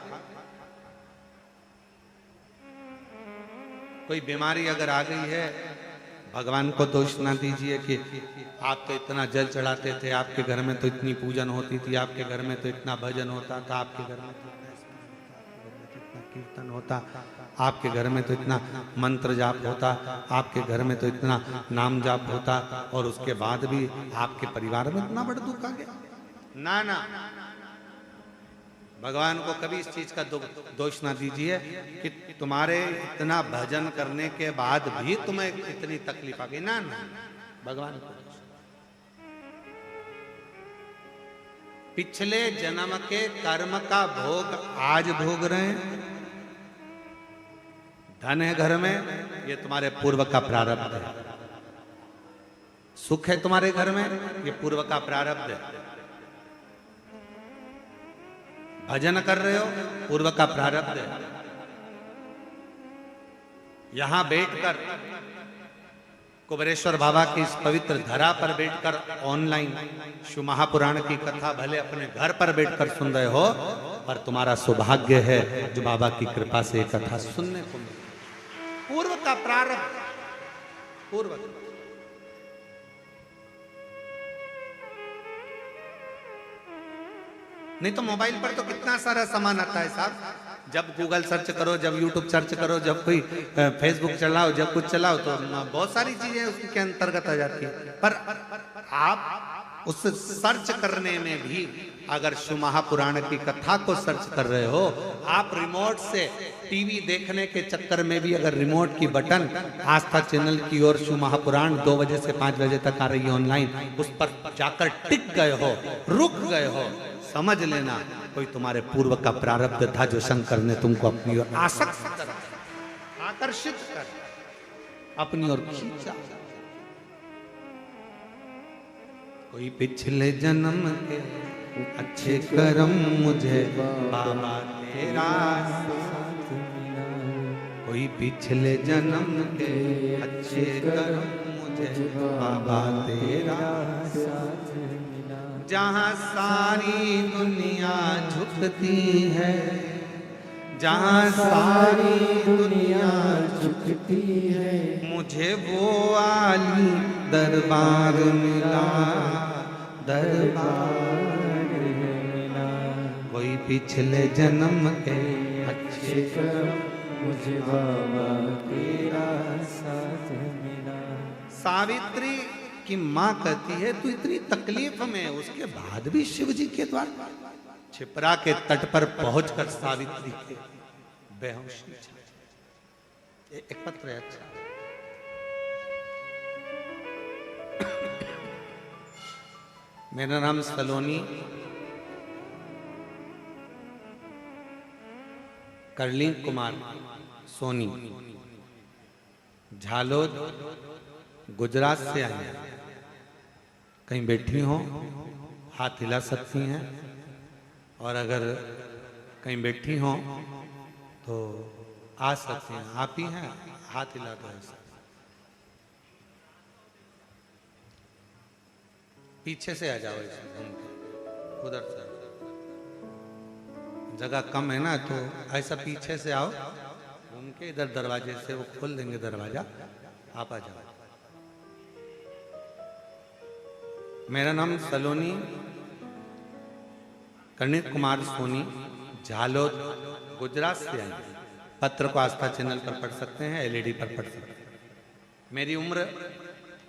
कोई बीमारी अगर आ गई है, भगवान को दोष ना दीजिए कि आप तो इतना जल चढ़ाते थे, आपके घर में तो इतनी पूजन होती थी, आपके घर में तो इतना भजन होता था, आपके घर में तो इतना कीर्तन होता, आपके घर में तो इतना मंत्र जाप होता, आपके घर में तो इतना नाम जाप होता, और उसके बाद भी आपके परिवार में इतना बड़ा दुख आ गया। ना ना, भगवान को कभी इस चीज का दोष ना दीजिए कि तुम्हारे इतना भजन करने के बाद भी तुम्हें इतनी तकलीफ आ गई। ना ना, भगवान को पिछले जन्म के कर्म का भोग आज भोग रहे हैं। धन है घर में, ये तुम्हारे पूर्व का प्रारब्ध है। सुख है तुम्हारे घर में, ये पूर्व का प्रारब्ध है। भजन कर रहे हो, पूर्व का प्रारब्ध है। यहां बैठकर कुबेरेश्वर बाबा की इस पवित्र धरा पर बैठकर ऑनलाइन शिव महापुराण की कथा भले अपने घर पर बैठकर सुन रहे हो, पर तुम्हारा सौभाग्य है जो बाबा की कृपा से ये कथा सुनने को मिली। पूर्व का प्रारब्ध, पूर्व। नहीं तो मोबाइल पर तो कितना सारा सामान आता है साहब। जब गूगल सर्च करो, जब यूट्यूब सर्च करो, जब कोई फेसबुक चलाओ, जब कुछ चलाओ, तो बहुत सारी चीजें उसके अंतर्गत आ जाती है। पर आप उस सर्च करने में भी अगर शिव महापुराण की कथा को सर्च कर रहे हो, आप रिमोट से टीवी देखने के चक्कर में भी अगर रिमोट की बटन आस्था चैनल की ओर शिव महापुराण 2 बजे से 5 बजे तक आ रही है ऑनलाइन, उस पर जाकर टिक गए हो, रुक गए हो, समझ लेना कोई तुम्हारे पूर्व का प्रारब्ध था जो शंकर ने तुमको अपनी ओर आसक्त कर, आकर्षित कर, अपनी ओर खींचा। कोई पिछले जन्म के अच्छे कर्म मुझे बाबा तेरा साथ मिला, कोई पिछले जन्म के अच्छे कर्म मुझे बाबा तेरा साथ मिला। जहाँ सारी दुनिया झुकती है, जहाँ सारी दुनिया झुकती है, मुझे वो आली दरबार मिला, दरबार मिला। कोई पिछले जन्म के अच्छे कर्म मुझे बाबा तेरा साथ मिला। सावित्री की माँ कहती है तू इतनी तकलीफ में, उसके बाद भी शिव जी के द्वारा छिपरा के तट पर पहुंचकर सावित्री के बेहोशी। एक पत्र है, अच्छा मेरा नाम सलोनी करलीन कुमार सोनी, झालोद गुजरात से आई हैं। कहीं बैठी हो हाथ हिला सकती हैं, और अगर कहीं बैठी हो तो आ सकती हैं। आप ही हैं, हाथ हिला दो ऐसा। पीछे से आ जाओ ऐसे घूम के, उधर से जगह कम है ना, तो ऐसा पीछे से आओ घूम के, इधर दरवाजे से वो खोल देंगे दरवाजा, आप आ जाओ। मेरा नाम सलोनी कर्णित कुमार सोनी, झालोद गुजरात से आई। पत्र को आस्था चैनल पर पढ़ सकते हैं, एलईडी पर पढ़ सकते हैं। मेरी उम्र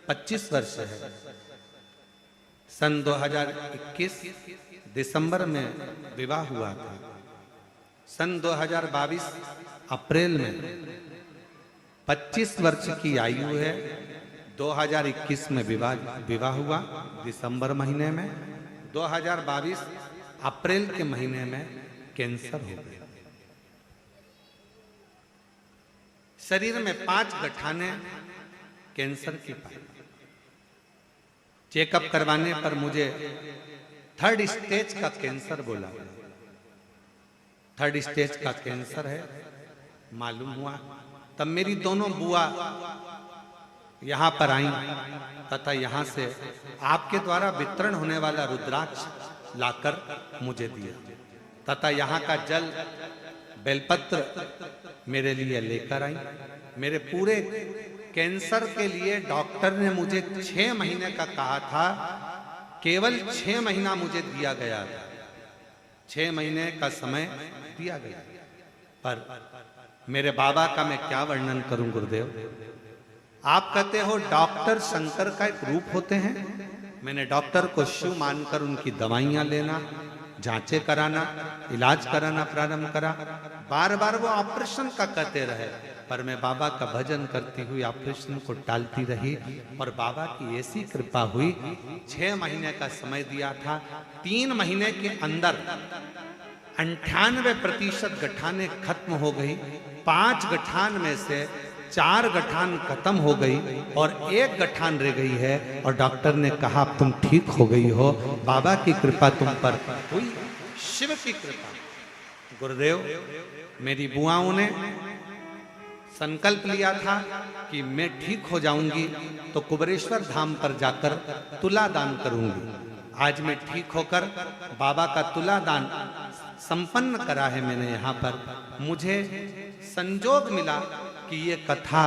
25 वर्ष है। सन 2021 दिसंबर में विवाह हुआ था। सन 2022 अप्रैल में 25 वर्ष की आयु है। 2021 में विवाह हुआ दिसंबर महीने में। 2022 अप्रैल के महीने में कैंसर हो गया। शरीर में 5 गठाने कैंसर की पाई। चेकअप करवाने पर मुझे 3rd स्टेज का कैंसर बोला। 3rd स्टेज का कैंसर है मालूम हुआ। तब मेरी दोनों बुआ यहां पर आई तथा यहां से आपके द्वारा वितरण होने वाला रुद्राक्ष लाकर मुझे दिया तथा यहाँ का जल बेलपत्र मेरे लिए लेकर आई। मेरे पूरे कैंसर के लिए डॉक्टर ने मुझे 6 महीने का कहा था। केवल 6 महीना मुझे दिया गया था। 6 महीने का समय दिया गया। पर मेरे बाबा का मैं क्या वर्णन करूं गुरुदेव। आप कहते हो डॉक्टर शंकर का एक रूप होते हैं। मैंने डॉक्टर को शिव मानकर उनकी दवाइयां लेना, जांचें कराना, इलाज कराना प्रारंभ करा। बार बार वो ऑपरेशन का कहते रहे, पर मैं बाबा का भजन करती हुई ऑपरेशन को टालती रही। और बाबा की ऐसी कृपा हुई, 6 महीने का समय दिया था। 3 महीने के अंदर 98% गठाने खत्म हो गई। 5 गठान में से 4 गठान खत्म हो गई और 1 गठान रह गई है। और डॉक्टर ने कहा तुम ठीक हो गई हो, बाबा की कृपा तुम पर हुई, शिव की कृपा। गुरुदेव, मेरी बुआओं ने संकल्प लिया था कि मैं ठीक हो जाऊंगी तो कुबेरेश्वर धाम पर जाकर तुला दान करूंगी। आज मैं ठीक होकर बाबा का तुला दान संपन्न करा है मैंने यहाँ पर। मुझे संजोग मिला कि ये कथा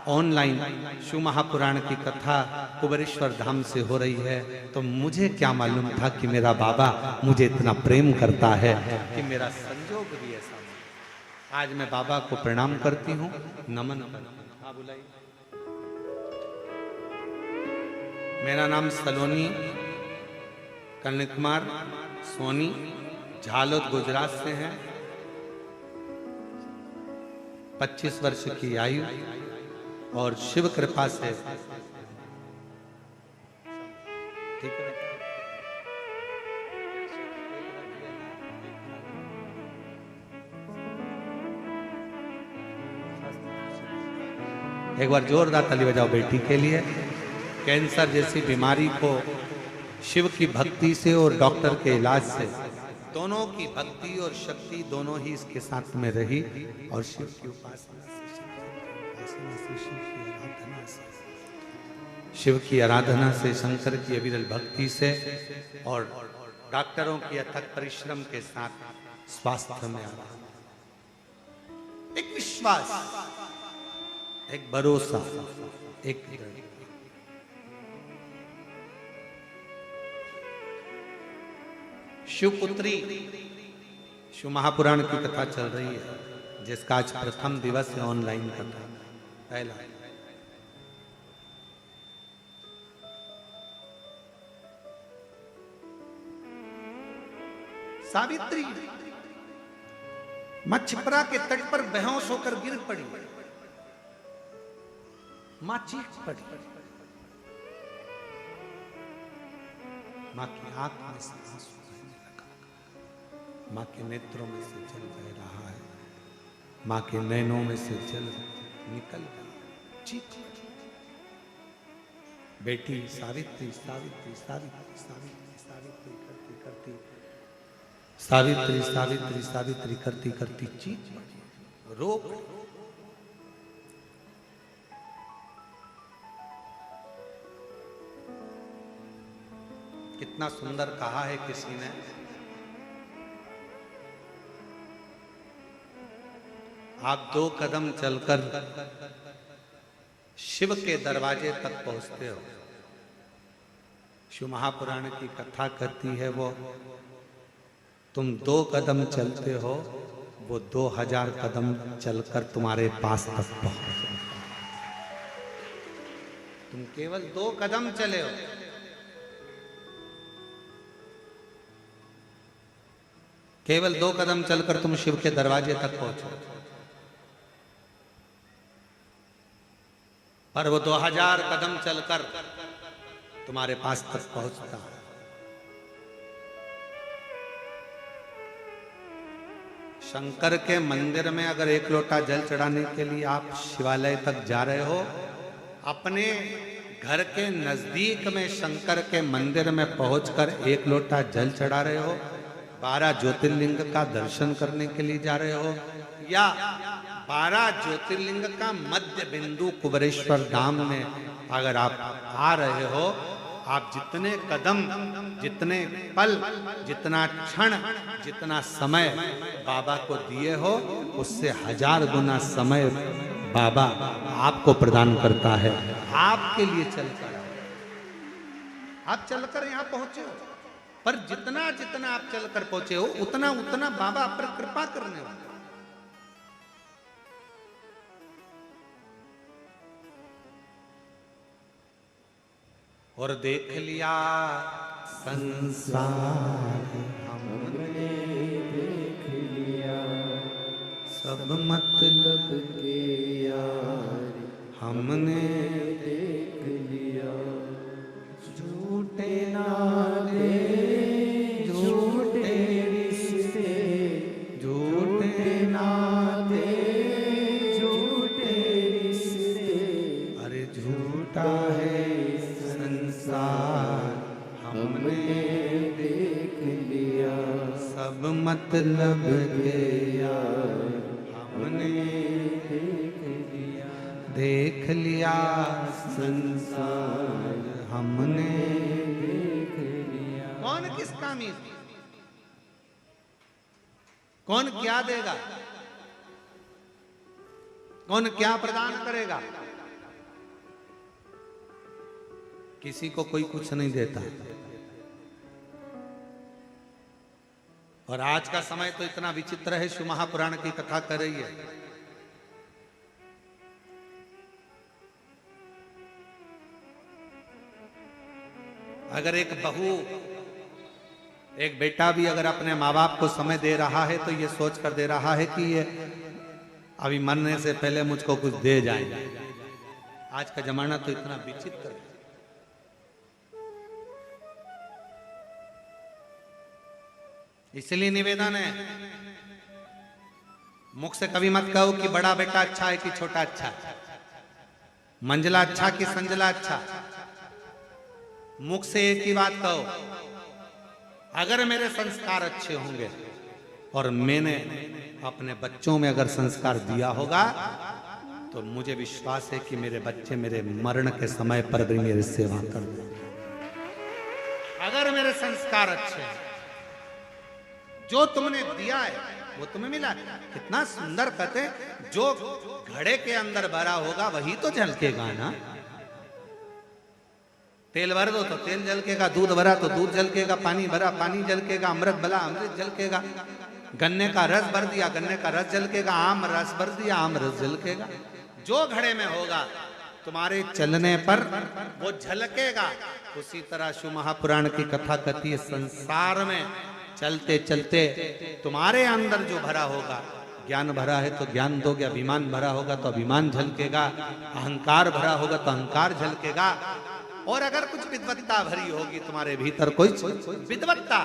ऑनलाइन शिव महापुराण की कथा कुबेरेश्वर धाम से हो रही है। तो मुझे क्या मालूम था कि मेरा बाबा मुझे इतना प्रेम करता है कि मेरा संजोग भी ऐसा। आज मैं बाबा को प्रणाम करती हूँ, नमन करती हूँ। हाँ बुलाइए। मेरा नाम सलोनी कन्या कुमार सोनी झालोद गुजरात से है। 25 वर्ष की आयु और शिव कृपा से ठीक है। एक बार जोरदार ताली बजाओ बेटी के लिए। कैंसर जैसी बीमारी को शिव की भक्ति से और डॉक्टर के इलाज से, दोनों की भक्ति और शक्ति दोनों ही इसके साथ में रही। और शिव की उपासना से, शिव की आराधना से, शंकर की अविरल भक्ति से और डॉक्टरों की अथक परिश्रम के साथ स्वास्थ्य में आराम, एक विश्वास, एक भरोसा, एक शिवपुत्री शिव महापुराण की कथा चल रही है, जिसका आज प्रथम दिवस है ऑनलाइन कथा पहला। सावित्री मां छिपरा के तट पर बेहोश होकर गिर पड़ी। मां चीख पड़ी। मां की आंख में से आंसू बहने लगा। मां के नेत्रों में से जल बह रहा है। मां के नैनों में से जल निकल रहा। चीख बेटी सावित्री सावित्री सावित्री सावित्री सावित्री करती करती सावित्री सावित्री सावित्री करती करती चीख रो। कितना सुंदर कहा है किसी ने, आप 2 कदम चलकर शिव के दरवाजे तक पहुंचते हो। शिव महापुराण की कथा कहती है वो तुम 2 कदम चलते हो, वो 2000 कदम चलकर तुम्हारे पास तक पहुंच। केवल 2 कदम चले हो, केवल 2 कदम चलकर तुम शिव के दरवाजे तक पहुंचो, पर वो 2000 कदम चलकर तुम्हारे पास तक पहुंचता है। शंकर के मंदिर में अगर 1 लोटा जल चढ़ाने के लिए आप शिवालय तक जा रहे हो, अपने घर के नजदीक में शंकर के मंदिर में पहुंचकर 1 लोटा जल चढ़ा रहे हो, 12 ज्योतिर्लिंग का दर्शन करने के लिए जा रहे हो, या 12 ज्योतिर्लिंग का मध्य बिंदु कुबेरेश्वर धाम में अगर आप आ रहे हो, आप जितने कदम, जितने पल, जितना क्षण, जितना समय बाबा को दिए हो, उससे 1000 गुना समय बाबा आपको प्रदान करता है। आपके लिए चलकर आप चलकर यहां पहुंचे हो, पर जितना जितना आप चलकर पहुंचे हो, उतना उतना बाबा आप पर कृपा करने वाले। और देख लिया संसार हमने, देख लिया सब मतलब के यार हमने देख लिया, झूठे नाते झूठे रिश्ते, झूठे नाते झूठे रिश्ते, अरे झूठा है संसार हमने देख लिया, सब मतलब के यार हमने देख लिया, देख लिया संसार हमने। देख लिया। कौन किस कामी, कौन क्या देगा, कौन क्या प्रदान करेगा? किसी को कोई कुछ नहीं देता। और आज का समय तो इतना विचित्र है, शिव महापुराण की कथा कर रही है। अगर एक बहू, एक बेटा भी अगर अपने माँ बाप को समय दे रहा है, तो ये सोच कर दे रहा है कि ये अभी मरने से पहले मुझको कुछ दे जाए। आज का जमाना तो इतना विचित्र है। इसलिए निवेदन है, मुख से कभी मत कहो कि बड़ा बेटा अच्छा है कि छोटा अच्छा, मंजला अच्छा कि संजला अच्छा। मुख से एक ही बात कहो, अगर मेरे संस्कार अच्छे होंगे और मैंने अपने बच्चों में अगर संस्कार दिया होगा, तो मुझे विश्वास है कि मेरे बच्चे मेरे मरण के समय पर भी मेरी सेवा कर देंगे। अगर मेरे संस्कार अच्छे हैं, जो तुमने दिया है वो तुम्हें मिला। कितना सुंदर कहते, जो घड़े के अंदर भरा होगा वही तो झलकेगा ना। तेल भर दो तो तेल झलकेगा, दूध भरा तो दूध झलकेगा, पानी भरा पानी झलकेगा, अमृत भरा अमृत झलकेगा, गन्ने का रस भर दिया गन्ने का रस झलकेगा, आम रस भर दिया आम रस झलकेगा। जो घड़े में होगा तुम्हारे चलने पर वो झलकेगा। उसी तरह शिव महापुराण की कथा कहती है, संसार में चलते चलते तुम्हारे अंदर जो भरा होगा, ज्ञान भरा है तो ज्ञान दोगे, अभिमान भरा होगा तो अभिमान झलकेगा, अहंकार भरा होगा तो अहंकार झलकेगा। और अगर कुछ विद्वत्ता भरी होगी तुम्हारे भीतर, कोई विद्वत्ता,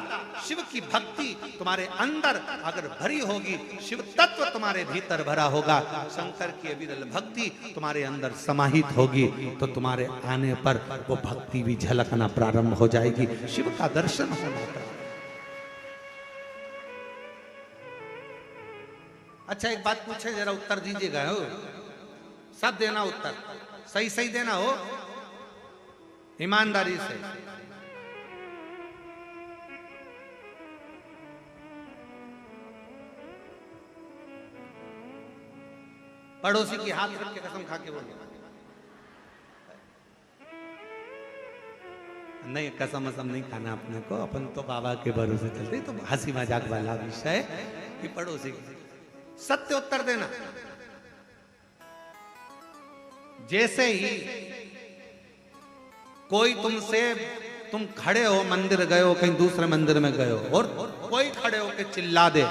शिव की भक्ति तुम्हारे अंदर अगर भरी होगी, शिव तत्व तुम्हारे भीतर भरा होगा, शंकर की अविरल भक्ति तुम्हारे अंदर समाहित होगी, तो तुम्हारे आने पर वो भक्ति भी झलकना प्रारंभ हो जाएगी, शिव का दर्शन होना। अच्छा एक बात पूछे, जरा उत्तर दीजिएगा, हो सब देना उत्तर, सही सही देना हो, ईमानदारी से। पड़ोसी की हाथ रख के कसम खा के बोलो। नहीं, कसम वसम नहीं खाना अपने को, अपन तो बाबा के भरोसे चलते। तो हंसी मजाक वाला विषय कि पड़ोसी सत्य उत्तर देना। जैसे ही कोई तुमसे, तुम खड़े हो मंदिर गए हो, कहीं दूसरे मंदिर में गए हो, और कोई खड़े हो के चिल्ला दे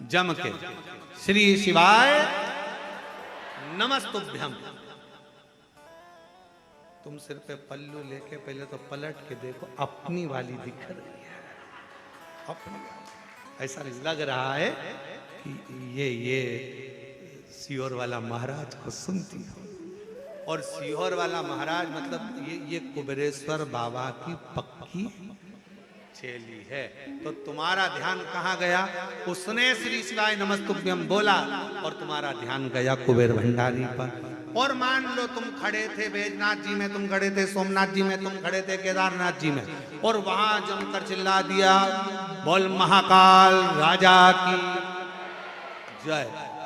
जम के श्री शिवाय नमस्तुभ्यम, तुम सिर पे पल्लू लेके पहले तो पलट के देखो, अपनी वाली दिख रही है, अपनी ऐसा लग रहा है कि ये सीहोर वाला महाराज को सुनती हो। और सीहोर वाला महाराज मतलब ये कुबेरेश्वर बाबा की पक्की चेली है। तो तुम्हारा ध्यान कहाँ गया? उसने श्री शिवाय नमस्तुभ्यम बोला और तुम्हारा ध्यान गया कुबेर भंडारी पर। और मान लो तुम खड़े थे बैजनाथ जी में, तुम खड़े थे सोमनाथ जी में, तुम खड़े थे केदारनाथ जी में, और वहां जमकर चिल्ला दिया बोल महाकाल राजा की जय,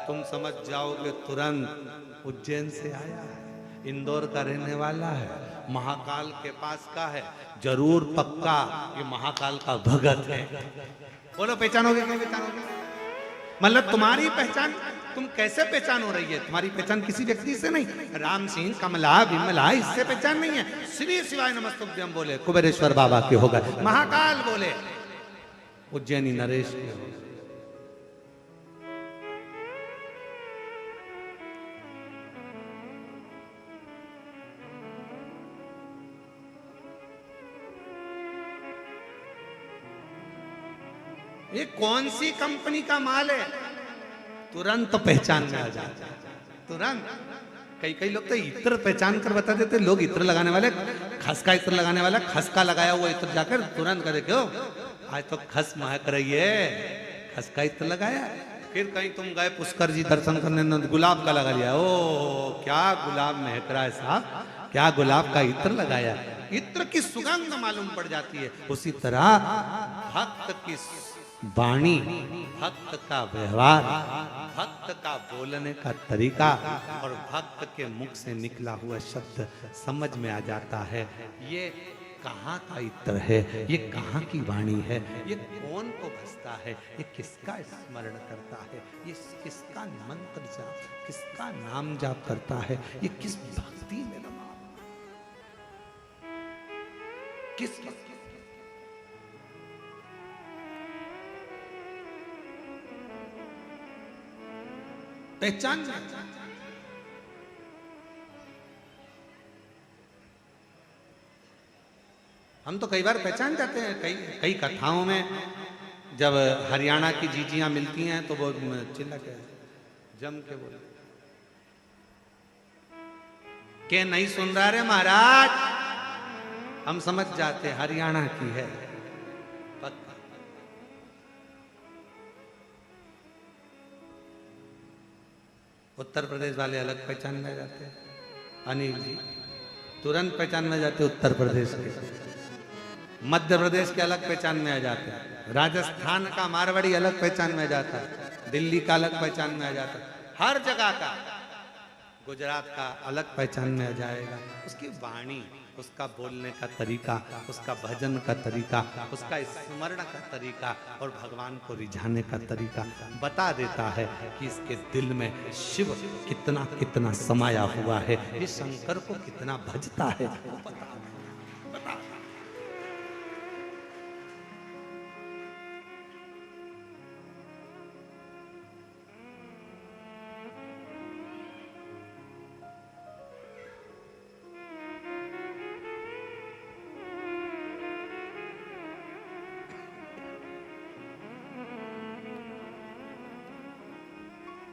तुम समझ जाओगे तुरंत उज्जैन से आया है, इंदौर का रहने वाला है, महाकाल के पास का है, जरूर पक्का ये महाकाल का भगत है। बोलो पहचानोगे क्या? पहचानोगे? मतलब तुम्हारी पहचान, तुम कैसे पहचान हो रही है? तुम्हारी पहचान किसी व्यक्ति से नहीं, राम सिंह कमला विमला इससे पहचान नहीं है। श्री शिवाय नमस्तुभ्यम बोले कुबेरेश्वर बाबा के हो गए, महाकाल बोले उज्जैनी नरेश के हो गए। ये कौन सी कंपनी का माल है? तुरंत पहचान में आ जाता, तुरंत। कई लोग तो इत्र पहचान कर बता देते, लोग इत्र लगाने वाले, खस का इत्र लगाने वाला, खस का लगाया हुआ इत्र जाकर तुरंत करे क्यों आज तो खस महक रही है, खस का इत्र लगाया। फिर कहीं तुम गए पुष्कर जी दर्शन करने, गुलाब का लगा लिया, ओ क्या गुलाब महक रहा है साहब, क्या गुलाब का इत्र लगाया, इत्र की सुगंध मालूम पड़ जाती है। उसी तरह भक्त की वाणी, भक्त का व्यवहार, भक्त का बोलने का तरीका और भक्त के मुख से निकला हुआ शब्द समझ में आ जाता है, ये कहाँ का इत्र है, ये कहाँ की वाणी है, ये कौन को भसता है, ये किसका स्मरण करता है, ये किसका मंत्र जाप, किसका नाम जाप करता है, ये किस भक्ति में लगा, किस पहचान। हम तो कई बार पहचान जाते हैं, कई कथाओं में जब हरियाणा की जीजियां मिलती हैं तो वो चिल्ला के जम के बोले के नहीं सुन रहा रे महाराज, हम समझ जाते हरियाणा की है। उत्तर प्रदेश वाले अलग पहचान में जाते हैं, अनिल जी तुरंत पहचान में जाते उत्तर प्रदेश के, मध्य प्रदेश के अलग पहचान में आ जाते हैं, राजस्थान का मारवाड़ी अलग पहचान में आ जाता है, दिल्ली का अलग पहचान में आ जाता है, हर जगह का, गुजरात का अलग पहचान में आ जाएगा। उसकी वाणी, उसका बोलने का तरीका, उसका भजन का तरीका, उसका स्मरण का तरीका और भगवान को रिझाने का तरीका बता देता है कि इसके दिल में शिव कितना कितना समाया हुआ है, ये शंकर को कितना भजता है, वो बता।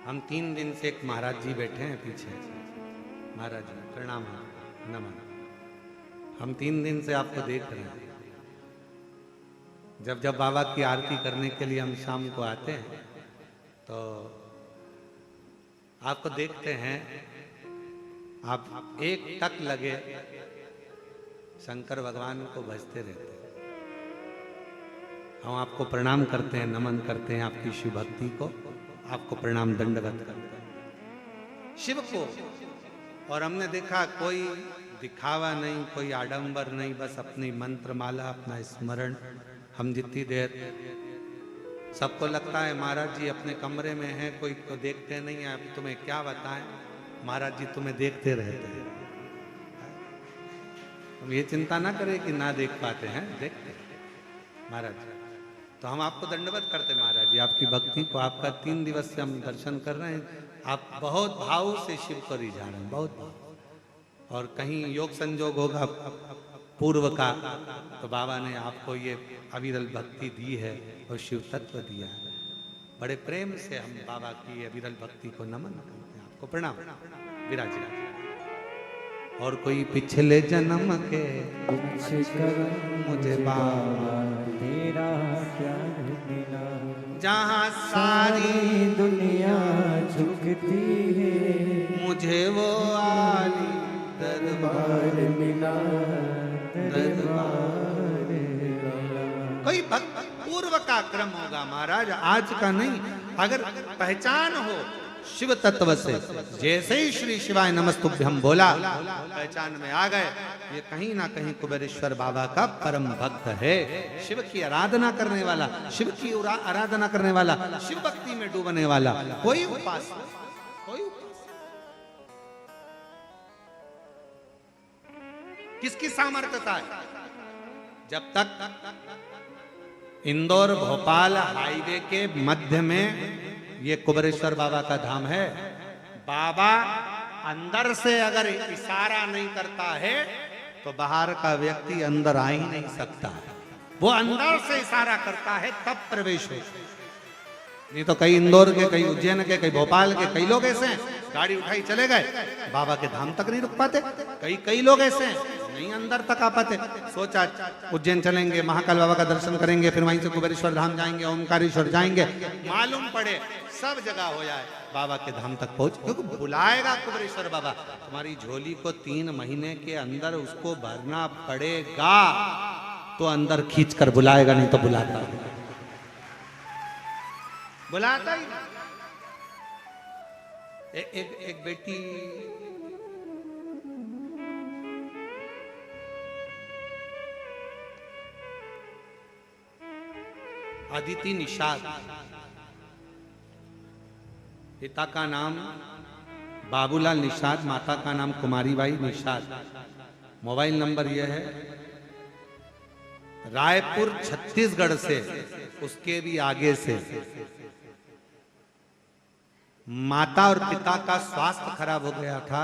हम 3 दिन से एक महाराज जी बैठे हैं पीछे, महाराज जी प्रणाम नमन, हम 3 दिन से आपको देख रहे हैं। जब जब बाबा की आरती करने के लिए हम शाम को आते हैं तो आपको देखते हैं, आप एक टक लगे शंकर भगवान को भजते रहते हैं। हम आपको प्रणाम करते हैं, नमन करते हैं आपकी शिव भक्ति को, आपको प्रणाम दंडवत करते हैं शिव को। और हमने देखा कोई दिखावा नहीं, कोई आडंबर नहीं, बस अपनी मंत्र माला, अपना स्मरण। हम जितनी देर सबको लगता है महाराज जी अपने कमरे में हैं, कोई को देखते नहीं है, अब तुम्हें क्या बताएं, महाराज जी तुम्हें देखते रहते हैं। तुम ये चिंता ना करे कि ना देख पाते हैं, देखते हैं महाराज। तो हम आपको दंडवत करते महाराज जी, आपकी भक्ति को। आपका 3 दिवस से हम दर्शन कर रहे हैं, आप बहुत भाव से शिव को रिझा रहे हैं, बहुत भाव। और कहीं योग संजोग होगा पूर्व का, तो बाबा ने आपको ये अविरल भक्ति दी है और शिव तत्व दिया है। बड़े प्रेम से हम बाबा की अविरल भक्ति को नमन करते हैं, आपको प्रणाम। विराजित। और कोई पिछले जन्म के मुझे बाबा तेरा प्यार मिला, जहाँ सारी दुनिया झुकती है, मुझे वो आली दरबार मिला, दरबार मिला। कोई भक्त पूर्व का क्रम होगा महाराज, आज का नहीं। अगर पहचान हो शिव तत्व से, जैसे ही श्री शिवाय नमस्तुभ्यम बोला, पहचान में आ गए, ये कहीं ना कहीं कुबेरेश्वर बाबा का परम भक्त है। शिव की आराधना करने वाला, शिव की आराधना करने वाला, शिव भक्ति में डूबने वाला कोई उपासक, कोई किसकी सामर्थ्यता है? जब तक इंदौर भोपाल हाईवे के मध्य में ये कुबेरेश्वर बाबा का धाम है, बाबा अंदर से अगर इशारा नहीं करता है तो बाहर का व्यक्ति अंदर आ ही नहीं सकता है। वो अंदर से इशारा करता है तब प्रवेश हो। नहीं तो कई इंदौर के, कई उज्जैन के, कई भोपाल के कई लोग ऐसे हैं, गाड़ी उठाई चले गए, बाबा के धाम तक नहीं रुक पाते। कई लोग ऐसे हैं, नहीं अंदर तक आ पाते। सोचा उज्जैन चलेंगे, महाकाल बाबा का दर्शन करेंगे, फिर वहीं से कुबेरेश्वर धाम जाएंगे, ओमकारेश्वर जाएंगे, मालूम पड़े सब जगह हो जाए, बाबा के धाम तक पहुंच, क्योंकि बुलाएगा कुबेरेश्वर बाबा। तुम्हारी झोली को 3 महीने के अंदर उसको भरना पड़ेगा, तो अंदर खींच कर बुलाएगा, नहीं तो बुलाता ही। एक बेटी अदिति निषाद, पिता का नाम बाबूलाल निषाद, माता का नाम कुमारीबाई निषाद। मोबाइल नंबर यह है, रायपुर छत्तीसगढ़ से, उसके भी आगे से। माता और पिता का स्वास्थ्य खराब हो गया था,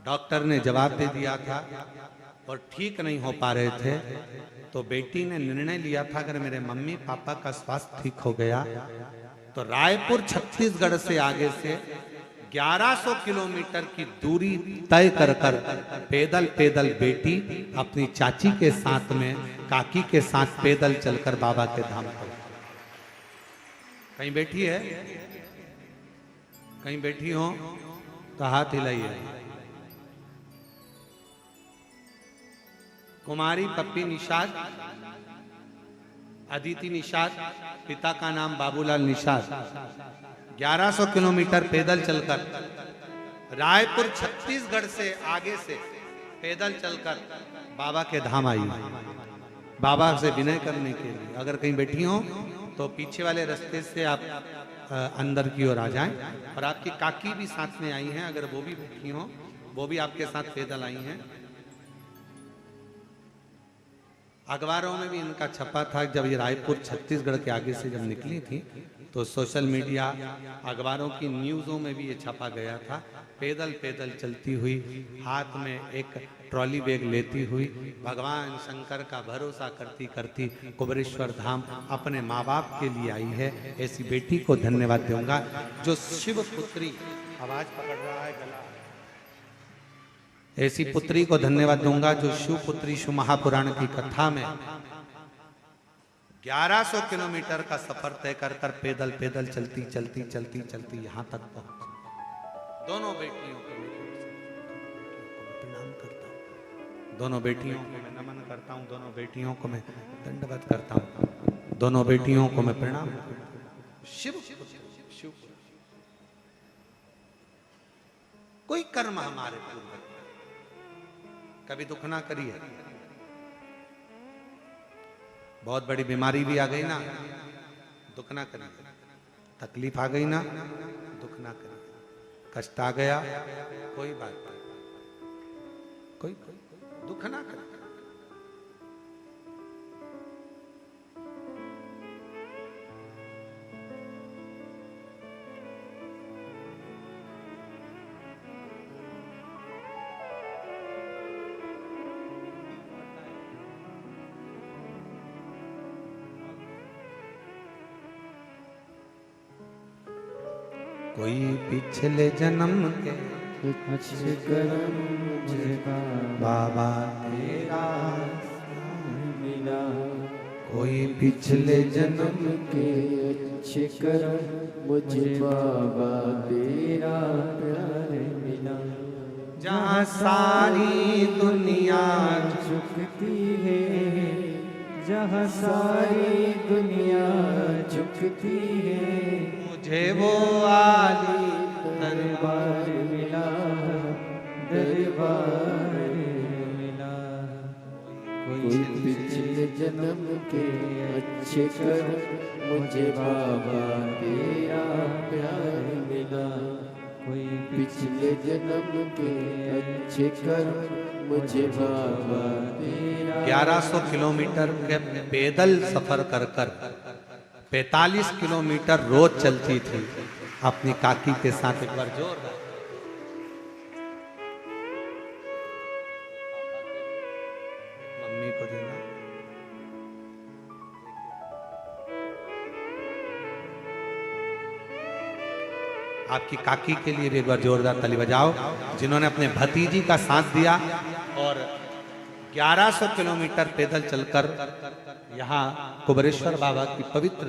डॉक्टर ने जवाब दे दिया था और ठीक नहीं हो पा रहे थे, तो बेटी ने निर्णय लिया था अगर मेरे मम्मी पापा का स्वास्थ्य ठीक हो गया तो रायपुर छत्तीसगढ़ से आगे से 1100 किलोमीटर की दूरी तय कर पैदल बेटी अपनी चाची के साथ में, काकी के साथ पैदल चलकर बाबा के धाम पर। कहीं बैठी है, कहीं बैठी हो तो हाथ हिलाइए। कुमारी पप्पी निषाद, अदिति निषाद, पिता का नाम बाबूलाल निषाद, 1100 किलोमीटर पैदल चलकर रायपुर छत्तीसगढ़ से आगे से पैदल चलकर बाबा के धाम आई, बाबा से विनय करने के लिए। अगर कहीं बैठी हो तो पीछे वाले रास्ते से आप अंदर की ओर आ जाएं। और आपकी काकी भी साथ में आई हैं, अगर वो भी बैठी हो, वो भी आपके साथ पैदल आई हैं। अखबारों में भी इनका छपा था, जब ये रायपुर छत्तीसगढ़ के आगे से जब निकली थी तो सोशल मीडिया, अखबारों की न्यूज़ों में भी ये छपा गया था। पैदल पैदल चलती हुई, हाथ में एक ट्रॉली बैग लेती हुई, भगवान शंकर का भरोसा करती करती कुबेरेश्वर धाम अपने माँ बाप के लिए आई है। ऐसी बेटी को धन्यवाद दूंगा जो शिव पुत्री, आवाज पकड़ रहा है गला, ऐसी पुत्री को धन्यवाद दूंगा जो शिव पुत्री शिव महापुराण की कथा में 1100 किलोमीटर का सफर तय कर कर पैदल पैदल चलती चलती चलती चलती यहाँ तक पहुंची। दोनों बेटियों को प्रणाम करता हूँ, दोनों बेटियों को मैं नमन करता हूँ, दोनों बेटियों को मैं दंडवत करता हूँ, दोनों बेटियों को मैं प्रणाम करता हूँ। शिव शिव कोई कर्म हमारे पूर्व कभी दुख ना करिए। बहुत बड़ी बीमारी भी आ गई ना, दुख ना करिए। तकलीफ आ गई ना, दुख ना करिए। कष्ट आ गया, कोई बात नहीं, कोई दुख ना करे। कोई पिछले जन्म के अच्छे कर्म मुझे बाबा तेरा मिला। कोई पिछले जन्म के अच्छे कर्म मुझे बाबा तेरा प्यार मिला। जहाँ सारी दुनिया झुकती है, जहाँ सारी दुनिया झुकती है, मुझे वो आली दरबार मिला, दरबार मिला। कोई पिछले जन्म के अच्छे कर्म मुझे बाबा तेरा प्यार मिला। कोई पिछले जन्म के अच्छे कर्म मुझे बाबा तेरा। 1100 किलोमीटर के पैदल सफर कर 45 किलोमीटर रोज चलती थी अपनी काकी के साथ। एक बार जोर मम्मी को देना। आपकी काकी के लिए भी एक बार जोरदार ताली बजाओ, जिन्होंने अपने भतीजी का साथ दिया और 1100 किलोमीटर पैदल चलकर यहाँ कुबेरेश्वर बाबा की पवित्र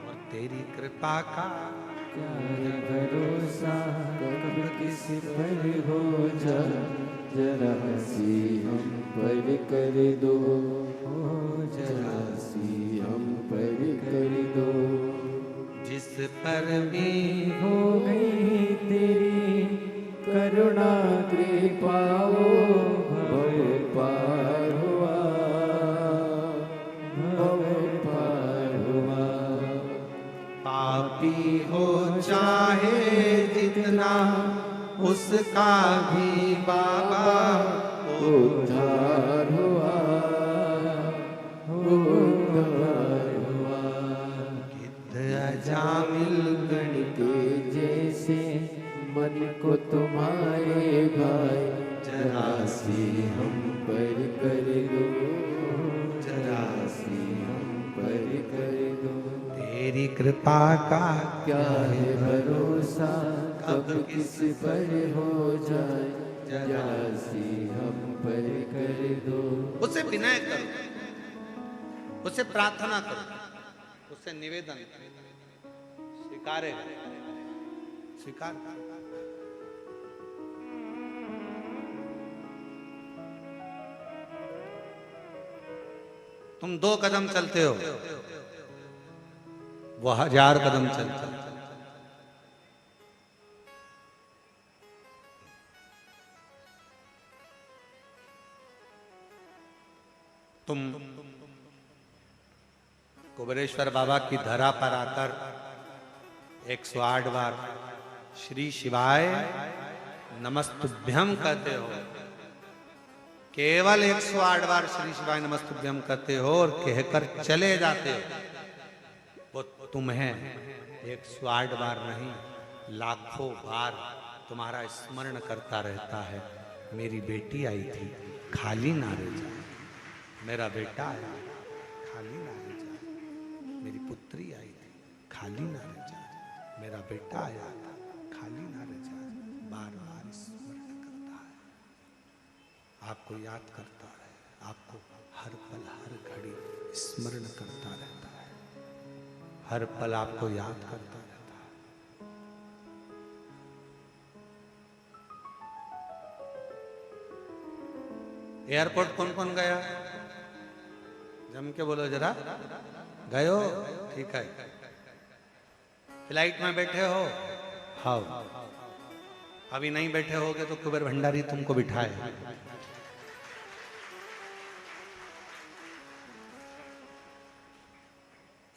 और तेरी कृपा का क्या भरोसा कब किस पर हो जाए, जरा सी हम पर कर दो, जरा सी हम पर कर दो। जिस पर भी हो गई तेरी करुणा कृपा, वो भव पार हुआ, भव पार हुआ। पापी हो चाहे जितना उसका भी बाबा उद्धार हुआ, उद्धार हुआ। गिद्ध अजामिल गण के जैसे मन को तुम्हारे भाई, जरा सी हम पर कर दो, जरा सी हम पर कर दो। तेरी कृपा का क्या है भरोसा कब किस पर हो जाए, जरा सी हम पर कर दो। उसे विनय करो, उसे प्रार्थना करो, उसे निवेदन स्वीकारे स्वीकार। तुम 2 कदम चलते हो, वो 1000 कदम चलता। तुम कुबेरेश्वर बाबा की धरा पर आकर 108 बार श्री शिवाय नमस्तुभ्यम कहते हो। केवल 108 बार श्री शिवाय नमस्तुभ्यम कहते हो और कहकर चले जाते हो। वो तुम्हें 108 बार नहीं, लाखों बार तुम्हारा स्मरण करता रहता है। मेरी बेटी आई थी, खाली ना रह जाए। मेरा बेटा आया, खाली ना रह जाए। मेरी पुत्री आई थी, खाली ना रह जाए। मेरा बेटा आया था, खाली ना रह जाए। बार बार स्मरण करता है, आपको याद करता है, आपको हर पल हर घड़ी स्मरण करता रहता है, हर पल आपको याद करता रहता है। एयरपोर्ट कौन कौन गया? जम के बोलो जरा। गए हो? ठीक है। फ्लाइट में बैठे हो? हाँ। अभी नहीं बैठे होगे तो कुबेर भंडारी तुमको बिठाए।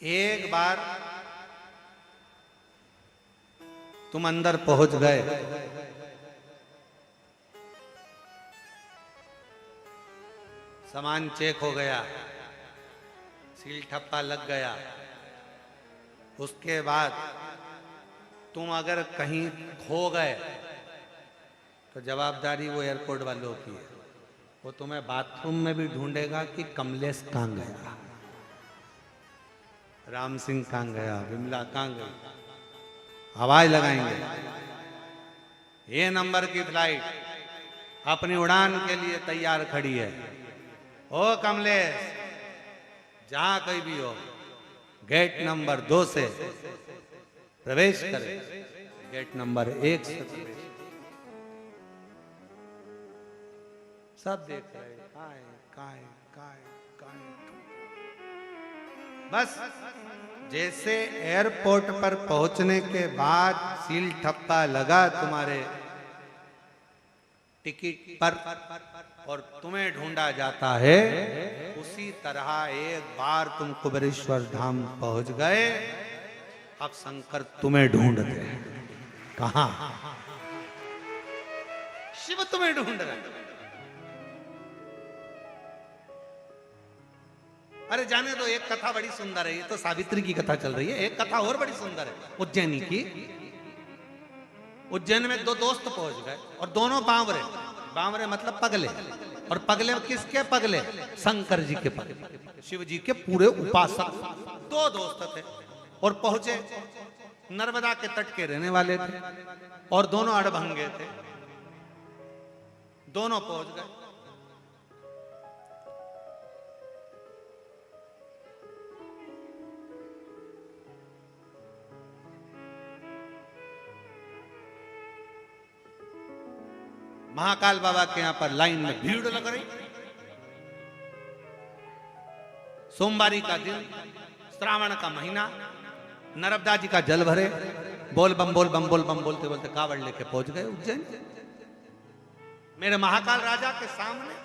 एक बार तुम अंदर पहुंच गए, सामान चेक हो गया, सील ठप्पा लग गया, उसके बाद तुम अगर कहीं खो गए तो जवाबदारी वो एयरपोर्ट वालों की है। वो तुम्हें बाथरूम में भी ढूंढेगा कि कमलेश कहाँ गया, राम सिंह कहाँ गया, विमला कहाँ गई, आवाज लगाएंगे। ये नंबर की फ्लाइट अपनी उड़ान के लिए तैयार खड़ी है। ओ कमलेश, जहां कहीं भी हो, गेट नंबर 2 से प्रवेश करे, गेट नंबर 1 से प्रवेश। सब देख रहे, काय। बस जैसे एयरपोर्ट पर पहुंचने के बाद सील ठप्पा लगा तुम्हारे टिकट पर और तुम्हें ढूंढा जाता है, उसी तरह एक बार तुम कुबेरेश्वर धाम पहुंच गए। अब शंकर तुम्हें ढूंढते हैं। कहां? शिव तुम्हें ढूंढ रहे। अरे जाने दो, एक कथा बड़ी सुंदर है। ये तो सावित्री की कथा चल रही है, एक कथा और बड़ी सुंदर है उज्जैनी की। उज्जैन में 2 दोस्त पहुंच गए और दोनों बावरे, बावरे मतलब पगले। और पगले किसके पगले? शंकर जी के पगले, शिव जी के पूरे उपासक। 2 दोस्त थे और पहुंचे, नर्मदा के तट के रहने वाले थे और दोनों अड़भंगे थे। दोनों पहुंच गए। महाकाल बाबा के यहां पर लाइन में भीड़ लग रही। सोमवारी का दिन, श्रावण का महीना, नर्मदा जी का जल भरे, बोल बम बोल बम बोल बम बोलते बोलते कावड़ लेके पहुंच गए उज्जैन। मेरे महाकाल राजा के सामने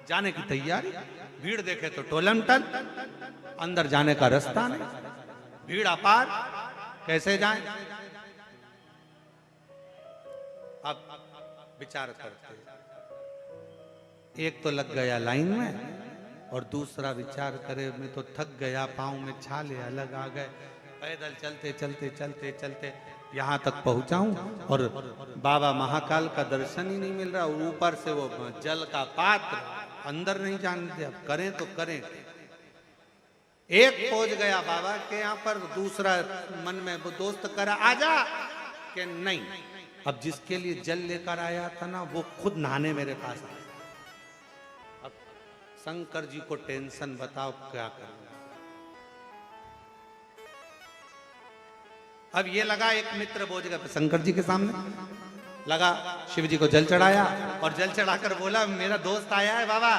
जाने की तैयारी। भीड़ देखे तो टोलम टल, अंदर जाने का रास्ता नहीं, भीड़ अपार, कैसे जाएं? अब विचार करते, एक तो लग गया लाइन में और दूसरा विचार करे मैं तो थक गया, पांव में छाले अलग आ गए, पैदल चलते चलते चलते चलते यहां तक पहुंचा हूं और बाबा महाकाल का दर्शन ही नहीं मिल रहा। ऊपर से वो जल का पात्र, अंदर नहीं जानते, अब करें तो करें। एक पहुंच गया बाबा के यहां पर, दूसरा मन में वो दोस्त करा आजा कि नहीं। अब जिसके लिए जल लेकर आया था ना, वो खुद नहाने मेरे पास आया। अब शंकर जी को टेंशन, बताओ क्या करूं। अब ये लगा, एक मित्र बोझ गया शंकर जी के सामने, लगा शिव जी को जल चढ़ाया और जल चढ़ाकर बोला मेरा दोस्त आया है बाबा।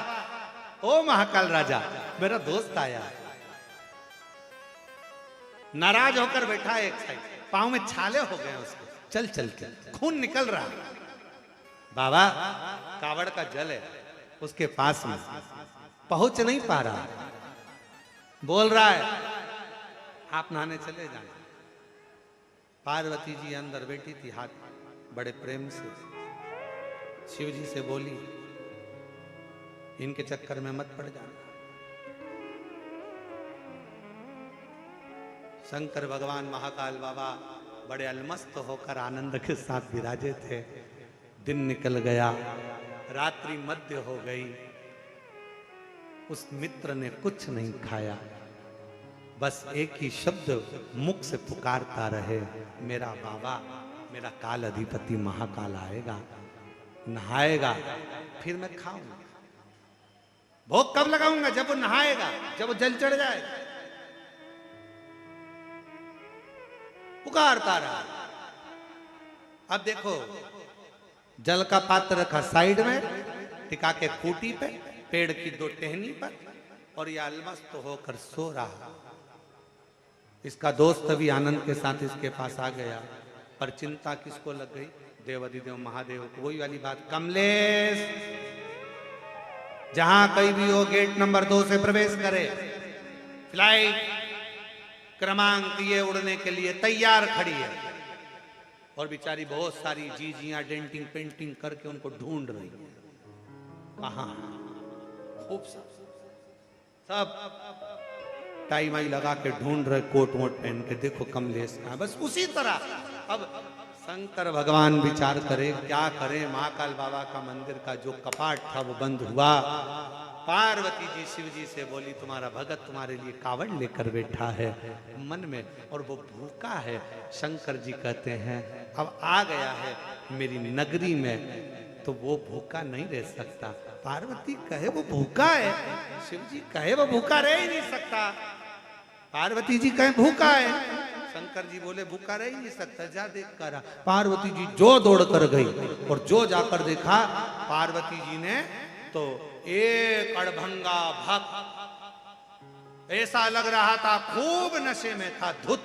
ओ महाकाल राजा, मेरा दोस्त आया है। नाराज होकर बैठा एक साइड, पांव में छाले हो गए उसके, चल चल के खून निकल रहा है। बाबा कावड़ का जल है उसके पास में, पहुंच नहीं पा रहा, बोल रहा है आप नहाने चले जाए। पार्वती जी अंदर बैठी थी, हाथ बड़े प्रेम से शिव जी से बोली इनके चक्कर में मत पड़ जाना। शंकर भगवान महाकाल बाबा बड़े अलमस्त होकर आनंद के साथ विराजे थे। दिन निकल गया, रात्रि मध्य हो गई, उस मित्र ने कुछ नहीं खाया, बस एक ही शब्द मुख से पुकारता रहे, मेरा बाबा, मेरा काल अधिपति महाकाल आएगा, नहाएगा, फिर मैं खाऊंगा। भोग कब लगाऊंगा? जब वो नहाएगा, जब वो जल चढ़ जाएगा। पुकारता रहा। अब देखो, जल का पात्र रखा साइड में, टिका के खूंटी पे, पेड़ की 2 टहनी पर, और यह अलमस्त होकर सो रहा। इसका दोस्त भी आनंद के साथ इसके पास आ गया, पर चिंता किसको लग गई? देवाधिदेव महादेव को वही वाली बात, कमलेश जहां कहीं भी हो गेट नंबर 2 से प्रवेश करे, फ्लाइट क्रमांक ये उड़ने के लिए तैयार खड़ी है। और बेचारी बहुत सारी जीजियां डेंटिंग पेंटिंग करके उनको ढूंढ रही है, कहां खूब सब टाई माई लगा के ढूंढ रहे, कोट वोट पहन के, देखो कमलेश कहां। बस उसी तरह अब शंकर भगवान विचार करे क्या करे। महाकाल बाबा का मंदिर का जो कपाट था वो बंद हुआ। पार्वती जी शिव जी से बोली, तुम्हारा भगत तुम्हारे लिए कावड़ लेकर बैठा है मन में, और वो भूखा है। शंकर जी कहते हैं अब आ गया है मेरी नगरी में, तो वो भूखा नहीं रह सकता। पार्वती कहे वो भूखा है, शिव जी कहे वो भूखा रह ही नहीं सकता। पार्वती जी कहे भूखा है, शंकर जी बोले भूखा रह ही नहीं सकता, जा देख कर। पार्वती जी जो दौड़ कर गई और जो जाकर देखा, पार्वती जी ने तो एक अड़भंगा भक्त, ऐसा लग रहा था खूब नशे में था, धुत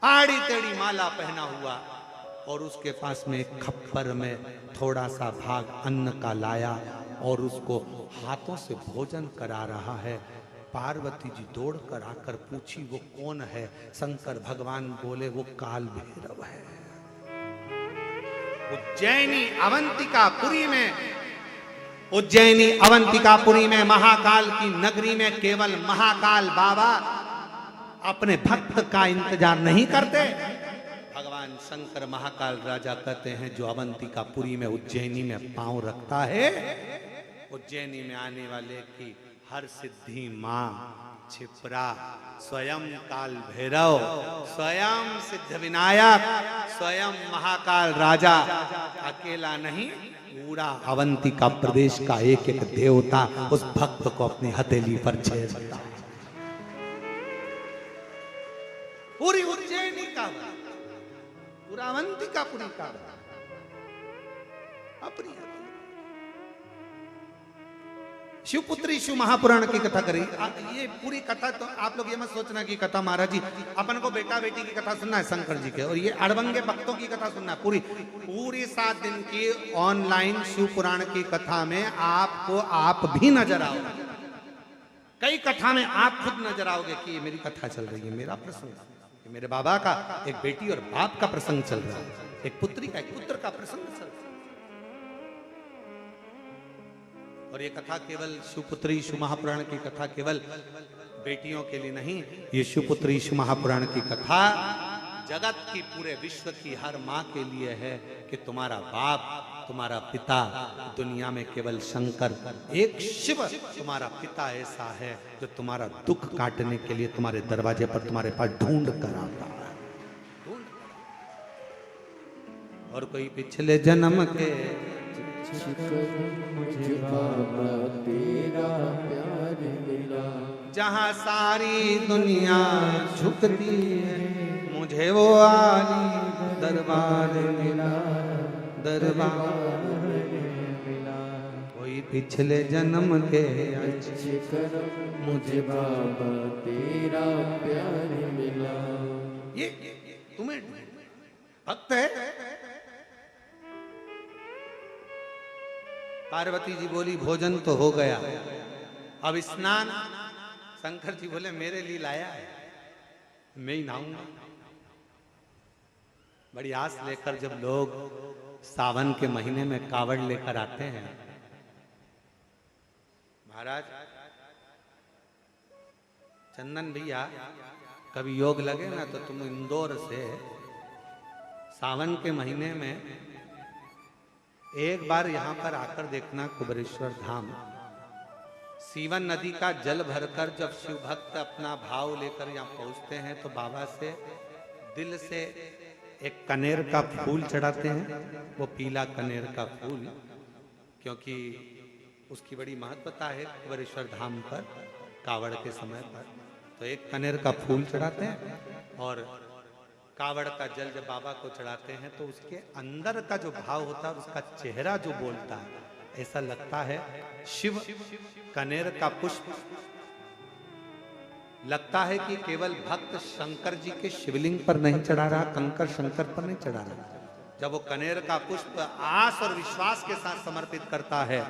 आड़ी टेढ़ी माला पहना हुआ, और उसके पास में एक खप्पर में थोड़ा सा भाग अन्न का लाया और उसको हाथों से भोजन करा रहा है। पार्वती जी दौड़कर आकर पूछी वो कौन है। शंकर भगवान बोले वो काल भैरव है। उज्जैनी अवंतिकापुरी में, उज्जैनी अवंतिकापुरी में महाकाल की नगरी में केवल महाकाल बाबा अपने भक्त का इंतजार नहीं करते। भगवान शंकर महाकाल राजा कहते हैं जो अवंतिकापुरी में उज्जैनी में पांव रखता है, उज्जैनी में आने वाले की हर सिद्धि मां छिपरा, स्वयं काल भैरव, स्वयं सिद्ध विनायक, स्वयं महाकाल राजा, अकेला नहीं पूरा अवंतिका प्रदेश का एक एक देवता उस भक्त को अपनी हथेली पर छेड़ता है। पूरी उज्जैनी का, पूरा अवंतिकापुरी का अपनी शिवपुत्री शिव महापुराण की कथा करी। ये पूरी कथा तो आप लोग ये मत सोचना कि कथा महाराज जी अपन को बेटा बेटी की कथा सुनना है शंकर जी के, और ये अड़बंगे भक्तों की कथा सुनना है। पूरी 7 दिन की ऑनलाइन शिव पुराण की कथा में आपको आप भी नजर आओगे। कई कथा में आप खुद नजर आओगे कि ये मेरी कथा चल रही है, मेरा प्रसंग, मेरे बाबा का एक बेटी और बाप का प्रसंग चल रहा है, एक पुत्री का एक पुत्र का प्रसंग चल रहा है। और ये कथा केवल शिवपुत्री शिव महापुराण की कथा केवल बेटियों के लिए नहीं, ये शिवपुत्री शिव महापुराण की कथा जगत की, पूरे विश्व की हर माँ के लिए है कि तुम्हारा बाप, तुम्हारा पिता दुनिया में केवल शंकर, एक शिव तुम्हारा पिता ऐसा है जो तुम्हारा दुख काटने के लिए तुम्हारे दरवाजे पर तुम्हारे पास ढूंढ कर आता है। और कोई पिछले जन्म के मुझे बाबा तेरा प्यार मिला, जहाँ सारी दुनिया झुकती है मुझे वो आली दरबार मिला, दरबार मिला। कोई पिछले जन्म के अच्छे कर्म मुझे बाबा तेरा प्यार मिला। ये तुम्हें भक्त है। पार्वती जी बोली भोजन तो हो गया, अब स्नान। शंकर जी बोले मेरे लिए लाया है, मैं ही नहाऊंगा। बड़ी आस लेकर जब लोग सावन के महीने में कावड़ लेकर आते हैं, महाराज चंदन भैया कभी योग लगे ना तो तुम इंदौर से सावन के महीने में एक बार यहां पर आकर देखना। कुबेरेश्वर धाम, सीवन नदी का जल भरकर जब शिव भक्त अपना भाव लेकर यहाँ पहुंचते हैं तो बाबा से दिल से एक कनेर का फूल चढ़ाते हैं। वो पीला कनेर का फूल, क्योंकि उसकी बड़ी महत्वता है कुबेरेश्वर धाम पर कावड़ के समय पर। तो एक कनेर का फूल चढ़ाते हैं और कावड़ का जल जब बाबा को चढ़ाते हैं तो उसके अंदर का जो भाव होता है, उसका चेहरा जो बोलता है, ऐसा लगता है शिव कनेर का पुष्प लगता है कि केवल भक्त शंकर जी के शिवलिंग पर नहीं चढ़ा रहा, कंकर शंकर पर नहीं चढ़ा रहा। जब वो कनेर का पुष्प आस और विश्वास के साथ समर्पित करता है,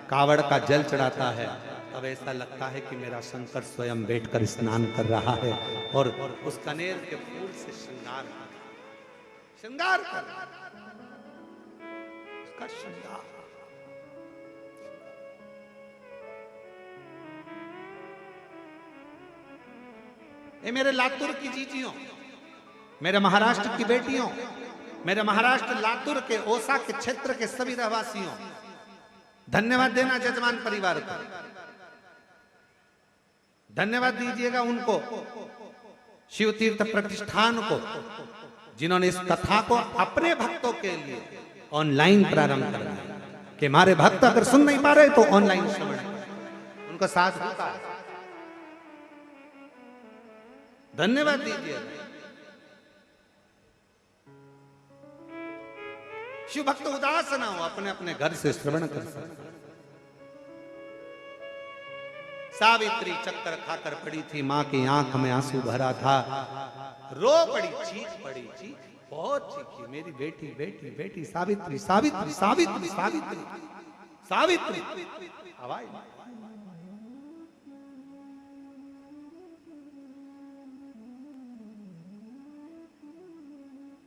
कावड़ का जल चढ़ाता है, तब ऐसा लगता है कि मेरा शंकर स्वयं बैठकर स्नान कर रहा है और उस कनेर के फूल से श्रृंगार कर उसका श्रृंगार। ये मेरे लातूर की जीजियों, मेरे महाराष्ट्र की बेटियों, मेरे महाराष्ट्र लातूर के ओसा के क्षेत्र के सभी रहवासियों, धन्यवाद देना जजमान परिवार को, धन्यवाद दीजिएगा उनको, शिव तीर्थ प्रतिष्ठान को, जिन्होंने इस कथा को अपने भक्तों के लिए ऑनलाइन प्रारंभ कर दिया कि हमारे भक्त अगर सुन नहीं पा रहे तो ऑनलाइन श्रवण, उनको साथ होता है। धन्यवाद दीजिए। शिव भक्त उदास ना हो, अपने अपने घर से श्रवण कर सकते। सावित्री चक्कर खाकर पड़ी थी, मां की आंख में आंसू भरा था, रो पड़ी, चीख पड़ी, बहुत चीखी, मेरी बेटी बेटी बेटी सावित्री सावित्री सावित्री सावित्री सावित्री। आवाज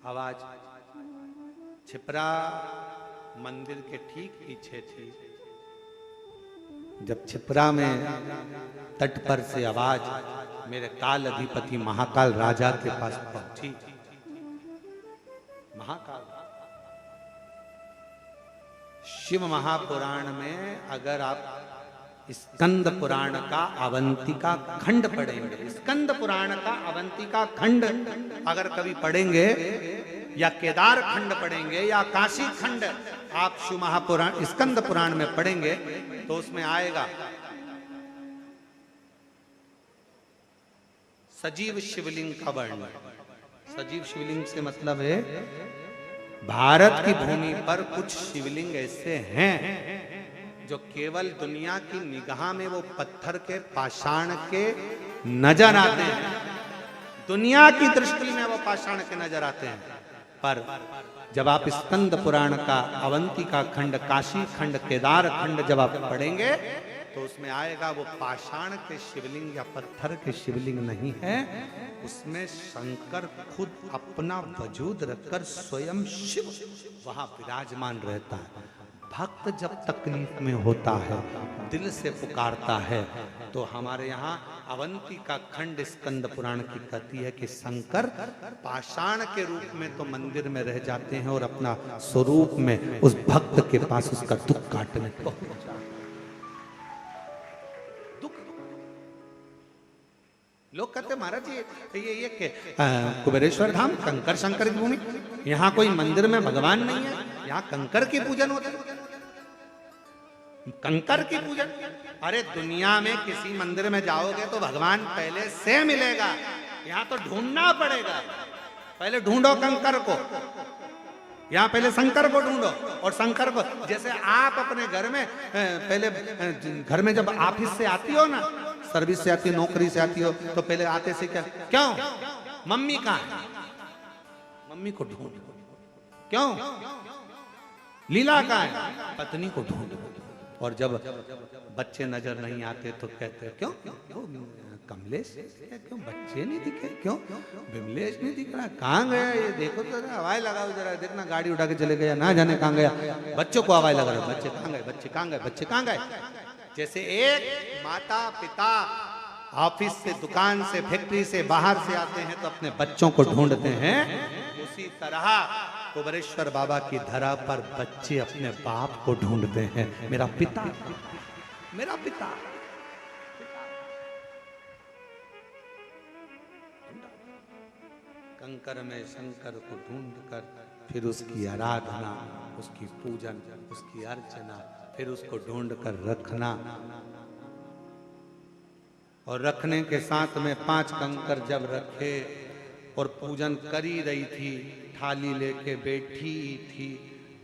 आवाज छिपरा मंदिर के ठीक पीछे थी। जब छिपरा में तट पर से आवाज मेरे काल अधिपति महाकाल राजा के पास पहुंची। महाकाल शिव महापुराण में अगर आप स्कंद पुराण का अवंतिका खंड पढ़ेंगे, स्कंद पुराण का अवंतिका खंड अगर कभी पढ़ेंगे, या केदार खंड पढ़ेंगे, या काशी खंड आप शिव महापुराण स्कंद पुराण में पढ़ेंगे, तो उसमें आएगा सजीव शिवलिंग का वर्णन। सजीव शिवलिंग से मतलब है भारत की भूमि पर कुछ शिवलिंग ऐसे हैं जो केवल दुनिया की निगाह में वो पत्थर के पाषाण के नजर आते हैं, दुनिया की दृष्टि में वो पाषाण के नजर आते हैं। पर जब आप स्कंद पुराण का अवंतिका खंड, काशी खंड, केदार खंड जब आप पढ़ेंगे तो उसमें आएगा वो पाषाण के शिवलिंग या पत्थर के शिवलिंग नहीं है, उसमें शंकर खुद अपना वजूद रखकर स्वयं शिव वहां विराजमान रहता है। भक्त जब तकलीफ में होता है, दिल से पुकारता है, तो हमारे यहाँ अवंतिका खंड स्कंद पुराण की कहती है कि शंकर पाषाण के रूप में तो मंदिर में रह जाते हैं और अपना स्वरूप में उस भक्त के पास उसका दुख काटने पहुंच जाते हैं। लोग कहते महाराज ये कुबेरेश्वर धाम कंकर शंकर की भूमि, यहाँ कोई मंदिर में भगवान नहीं है, यहाँ कंकर की पूजन होता है, कंकर की पूजन। अरे दुनिया में किसी मंदिर में जाओगे तो भगवान पहले से मिलेगा, यहाँ तो ढूंढना पड़ेगा। पहले ढूंढो कंकर को, यहाँ पहले शंकर को ढूंढो। और शंकर को जैसे आप अपने घर में पहले घर में जब ऑफिस से आती हो ना, सर्विस से आती हो, नौकरी से आती हो, तो पहले आते से क्या, क्यों मम्मी कहाँ है, मम्मी को ढूंढ, क्यों लीला कहाँ है, पत्नी को ढूंढ। और जब बच्चे नजर नहीं आते तो कहते क्यों कमलेश, क्यों बच्चे नहीं दिखे, क्यों विमलेश नहीं दिख रहा, कहाँ गया ये, देखो तो हवाई लगाओ जरा, देखना गाड़ी उठा के चले गया, ना जाने कहाँ गया। बच्चों को हवाई लगा रहे, बच्चे कहाँ गए, बच्चे कहाँ गए, बच्चे कहाँ गए। जैसे एक माता पिता ऑफिस से, दुकान से, फैक्ट्री से बाहर से आते हैं तो अपने बच्चों को ढूंढते हैं, उसी तरह कुबेरेश्वर बाबा की धरा पर बच्चे अपने बाप को ढूंढते हैं। मेरा पिता, मेरा पिता। कंकर में शंकर को ढूंढकर फिर उसकी आराधना, उसकी पूजन, उसकी अर्चना, फिर उसको ढूंढकर रखना। और रखने के साथ में 5 कंकर जब रखे और पूजन करी रही थी, थाली लेके बैठी थी,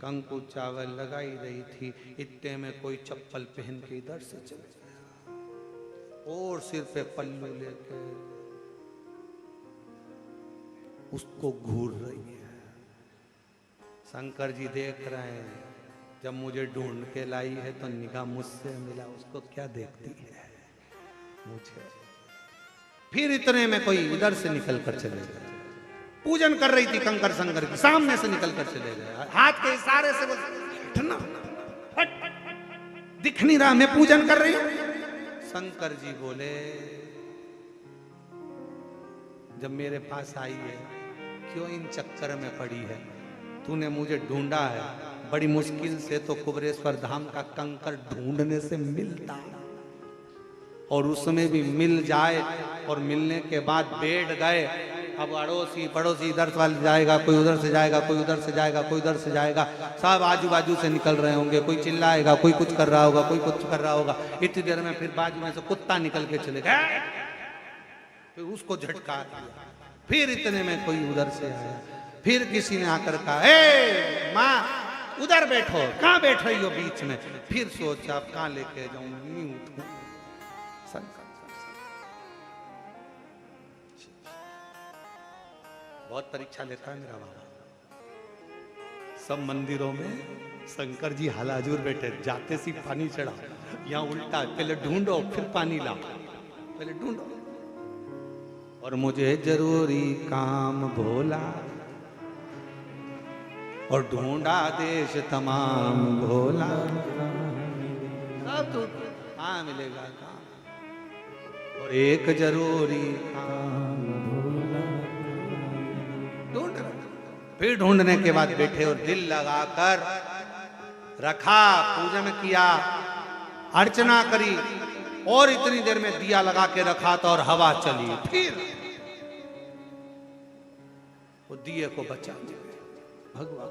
कंकु चावल लगाई रही थी, इतने में कोई चप्पल पहन के इधर से चले गया। और सिर पे पल्लू लेके उसको घूर रही है। शंकर जी देख रहे हैं, जब मुझे ढूंढ के लाई है तो निगाह मुझसे मिला, उसको क्या देखती है मुझे। फिर इतने में कोई इधर से निकल कर चले गए, पूजन कर रही थी कंकर शंकर की, सामने से निकल कर चले गए, हाथ के इशारे से हटना, हट, दिख नहीं रहा, मैं पूजन कर रही हूं। शंकर जी बोले, जब मेरे पास आई है क्यों इन चक्कर में पड़ी है, तूने मुझे ढूंढा है, बड़ी मुश्किल से तो कुबरेश्वर धाम का कंकर ढूंढने से मिलता, और उसमें भी मिल जाए और मिलने के बाद बैठ गए। अब अड़ोसी पड़ोसी इधर वाले जाएगा, कोई उधर से जाएगा, कोई उधर से जाएगा, कोई उधर से जाएगा, सब आजू बाजू से निकल रहे होंगे, कोई चिल्लाएगा, कोई कुछ कर रहा होगा, कोई कुछ कर रहा होगा। इतनी देर में फिर बाजू में से कुत्ता निकल के चले गए, फिर उसको झटका दिया। फिर इतने में कोई उधर से आया, फिर किसी ने आकर कहा, ए माँ उधर बैठो, कहाँ बैठ रही हो बीच में। फिर सोचा अब कहाँ लेके जाऊं, नहीं उठूं। बहुत परीक्षा लेता है मेरा बाबा। सब मंदिरों में शंकर जी हालाजूर बैठे, जाते सी पानी चढ़ा, यहाँ उल्टा, पहले ढूंढो फिर पानी लाओ, पहले ढूंढो। और मुझे जरूरी काम भोला, और ढूंढा देश तमाम भोला, सब कहाँ मिलेगा काम, और एक जरूरी काम भोला। ढूंढ, फिर ढूंढने के बाद बैठे और दिल लगाकर रखा, पूजन किया, अर्चना करी, और इतनी देर में दिया लगा के रखा था और हवा चली, फिर वो दिए को बचा दिया भगवान।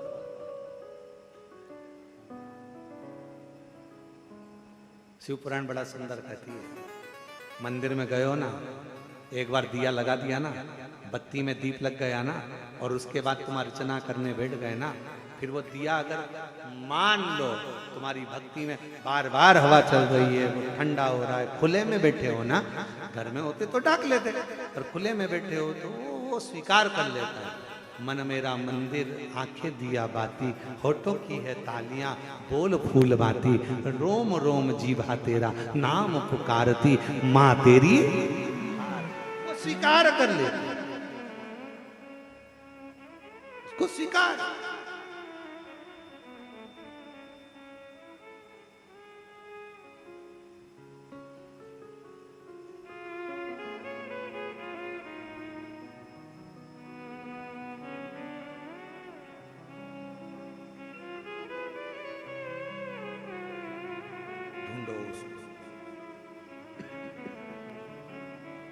शिव पुराण बड़ा सुंदर कहती है, मंदिर में गए हो ना, एक बार दिया लगा दिया ना, बत्ती में दीप लग गया ना, और उसके बाद तुम अर्चना करने बैठ गए ना, फिर वो दिया अगर मान लो तुम्हारी भक्ति में बार बार हवा चल रही है, वो ठंडा हो रहा है, खुले में बैठे हो ना, घर में होते तो ढक लेते, और खुले में बैठे हो तो वो स्वीकार कर लेता है। मन मेरा मंदिर, आंखें दिया बाती, होठों की है तालियां, बोल फूल बाती, रोम रोम जीभा तेरा नाम पुकारती, माँ तेरी वो स्वीकार कर ले, उसको स्वीकार।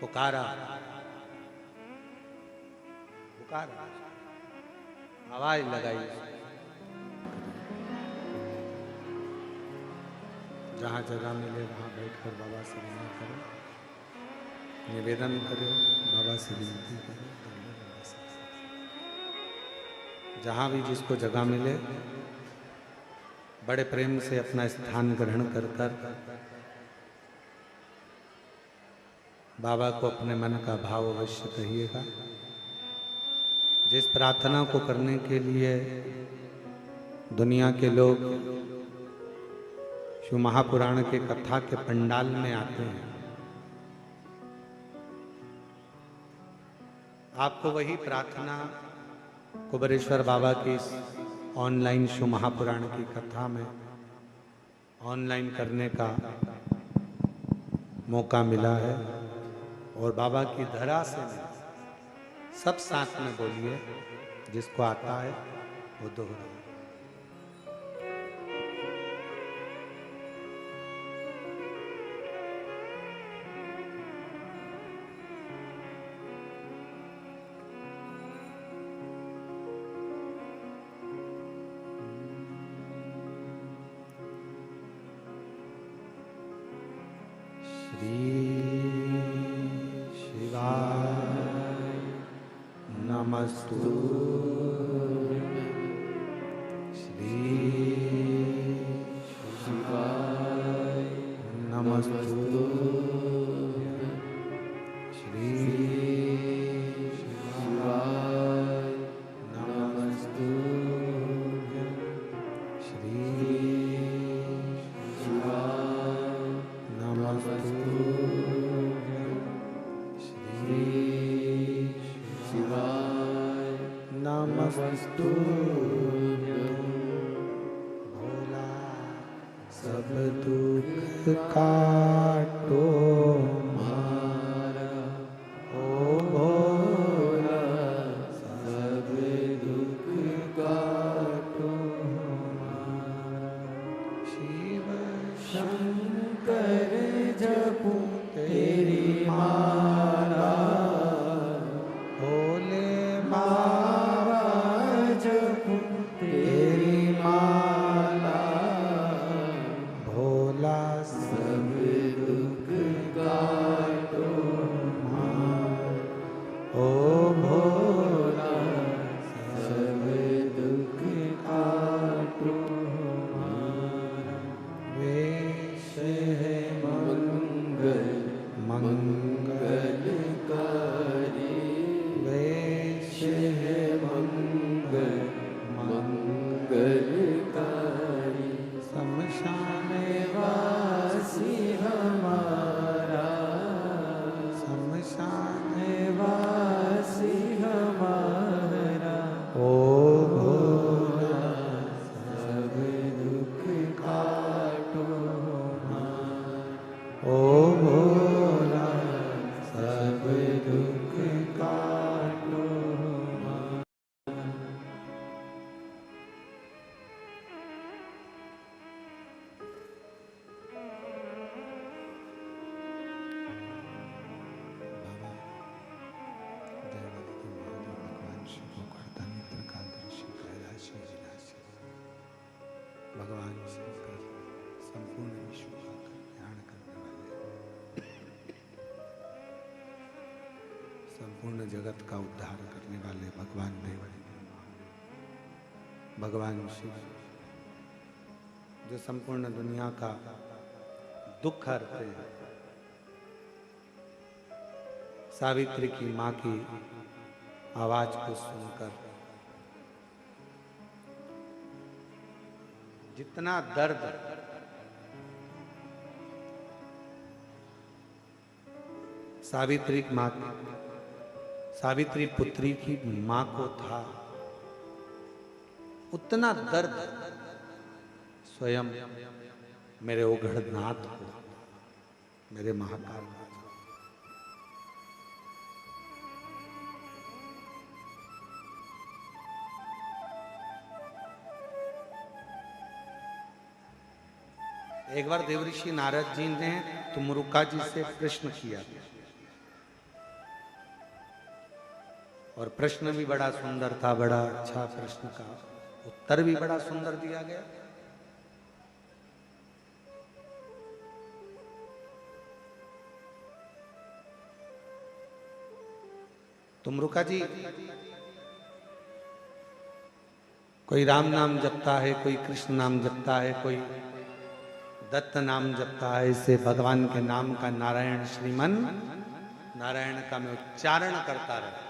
पुकारा पुकारा, आवाज लगाई, जहाँ जगह मिले वहाँ बैठकर बाबा से विनय करो, निवेदन करो, बाबा से विनती करो, जहाँ भी जिसको जगह मिले बड़े प्रेम से अपना स्थान ग्रहण कर कर बाबा को अपने मन का भाव अवश्य कहिएगा। जिस प्रार्थना को करने के लिए दुनिया के लोग शिव महापुराण के कथा के पंडाल में आते हैं, आपको वही प्रार्थना कुबरेश्वर बाबा की इस ऑनलाइन शिव महापुराण की कथा में ऑनलाइन करने का मौका मिला है। और बाबा की धरा से सब साथ में बोलिए, जिसको आता है वो दोहराए। नमस्तु श्री शिवाय, नमस्तु श्री शिवाय नमस्तुभ्यं। श्री शिवाय नमस्तुभ्यं। श्री शिवाय नमस्तुभ्यं। भोला सब दुख काटो मारा। ओ भोला सब दुख काटो मारा। शिव शंकर जपूं तेरी माला। भोले बाबा जपूं तेरी माला। भोला सब दुख काटो मारा। ओ भोला सब दुख काटो मारा। वेश है मंगल मंगलकारी। वेश है मंगल मंगलकारी। शमशान वासी हमारा। शमशान वासी हमारा। ओ भोला सब दुख काटो मारा। ओ भोला सब दुख काटो मारा। बाबा देवादित्य महादेव भगवान शिव को करता नेत्र कालदर्शी कैलाशी विनाशी भगवान शंकर संपूर्ण विश्व का कल्याण करने वाले संपूर्ण जगत का उद्धार करने वाले भगवान देवादित्य भगवान शिव जो संपूर्ण दुनिया का दुख हरते हैं। सावित्री की मां की आवाज को सुनकर जितना दर्द सावित्री पुत्री की मां को था, उतना दर्द स्वयं मेरे ओघड़नाथ को, मेरे महाकाल को। एक बार देवऋषि नारद जी ने तुमरुका जी से प्रश्न किया और प्रश्न भी बड़ा सुंदर था, बड़ा अच्छा प्रश्न का उत्तर भी बड़ा सुंदर दिया गया। तुमरुका जी कोई राम नाम जपता है, कोई कृष्ण नाम जपता है, कोई दत्त नाम जपता है। इसे भगवान के नाम का नारायण श्रीमन नारायण का मैं उच्चारण करता रहता।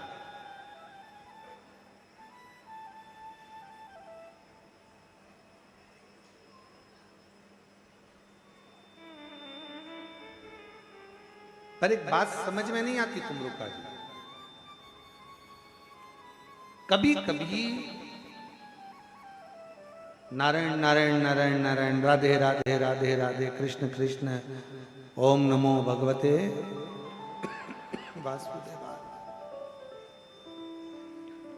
पर एक बात समझ में नहीं आती तुमरुका जी, कभी कभी नारायण नारायण नारायण नारायण, राधे राधे राधे राधे, कृष्ण कृष्ण, ओम नमो भगवते वासुदेवाय,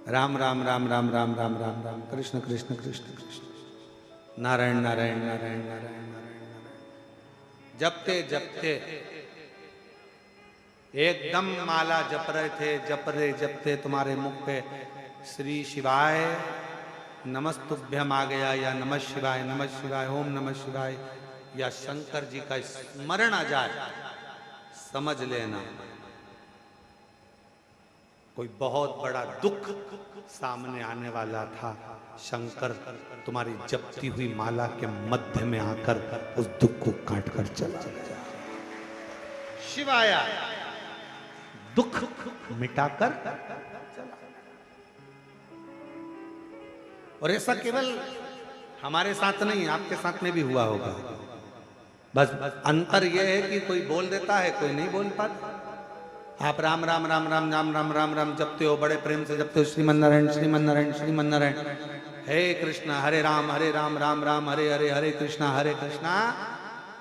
राम राम राम राम राम राम राम राम, कृष्ण कृष्ण कृष्ण कृष्ण, नारायण नारायण नारायण नारायण नारायण नारायण, जपते जपते एकदम माला जप रहे थे, जपते तुम्हारे मुख पे श्री शिवाय नमस्तुभ्यम आ गया, या नमः शिवाय ओम नमः शिवाय, या शंकर जी का स्मरण आ जाए, समझ लेना कोई बहुत बड़ा दुख सामने आने वाला था। शंकर तुम्हारी जपती हुई माला के मध्य में आकर उस दुख को काट कर चला गया। शिवाया दुख मिटाकर चला। और ऐसा केवल हमारे साथ नहीं, आपके साथ में भी हुआ होगा। बस अंतर यह है कि कोई बोल देता है, कोई नहीं बोल पाता। आप राम राम राम राम राम राम राम राम जपते हो, बड़े प्रेम से जपते हो, श्रीमन नारायण श्रीमन नारायण श्रीमन नारायण, हे कृष्णा हरे राम राम राम हरे हरे, हरे कृष्णा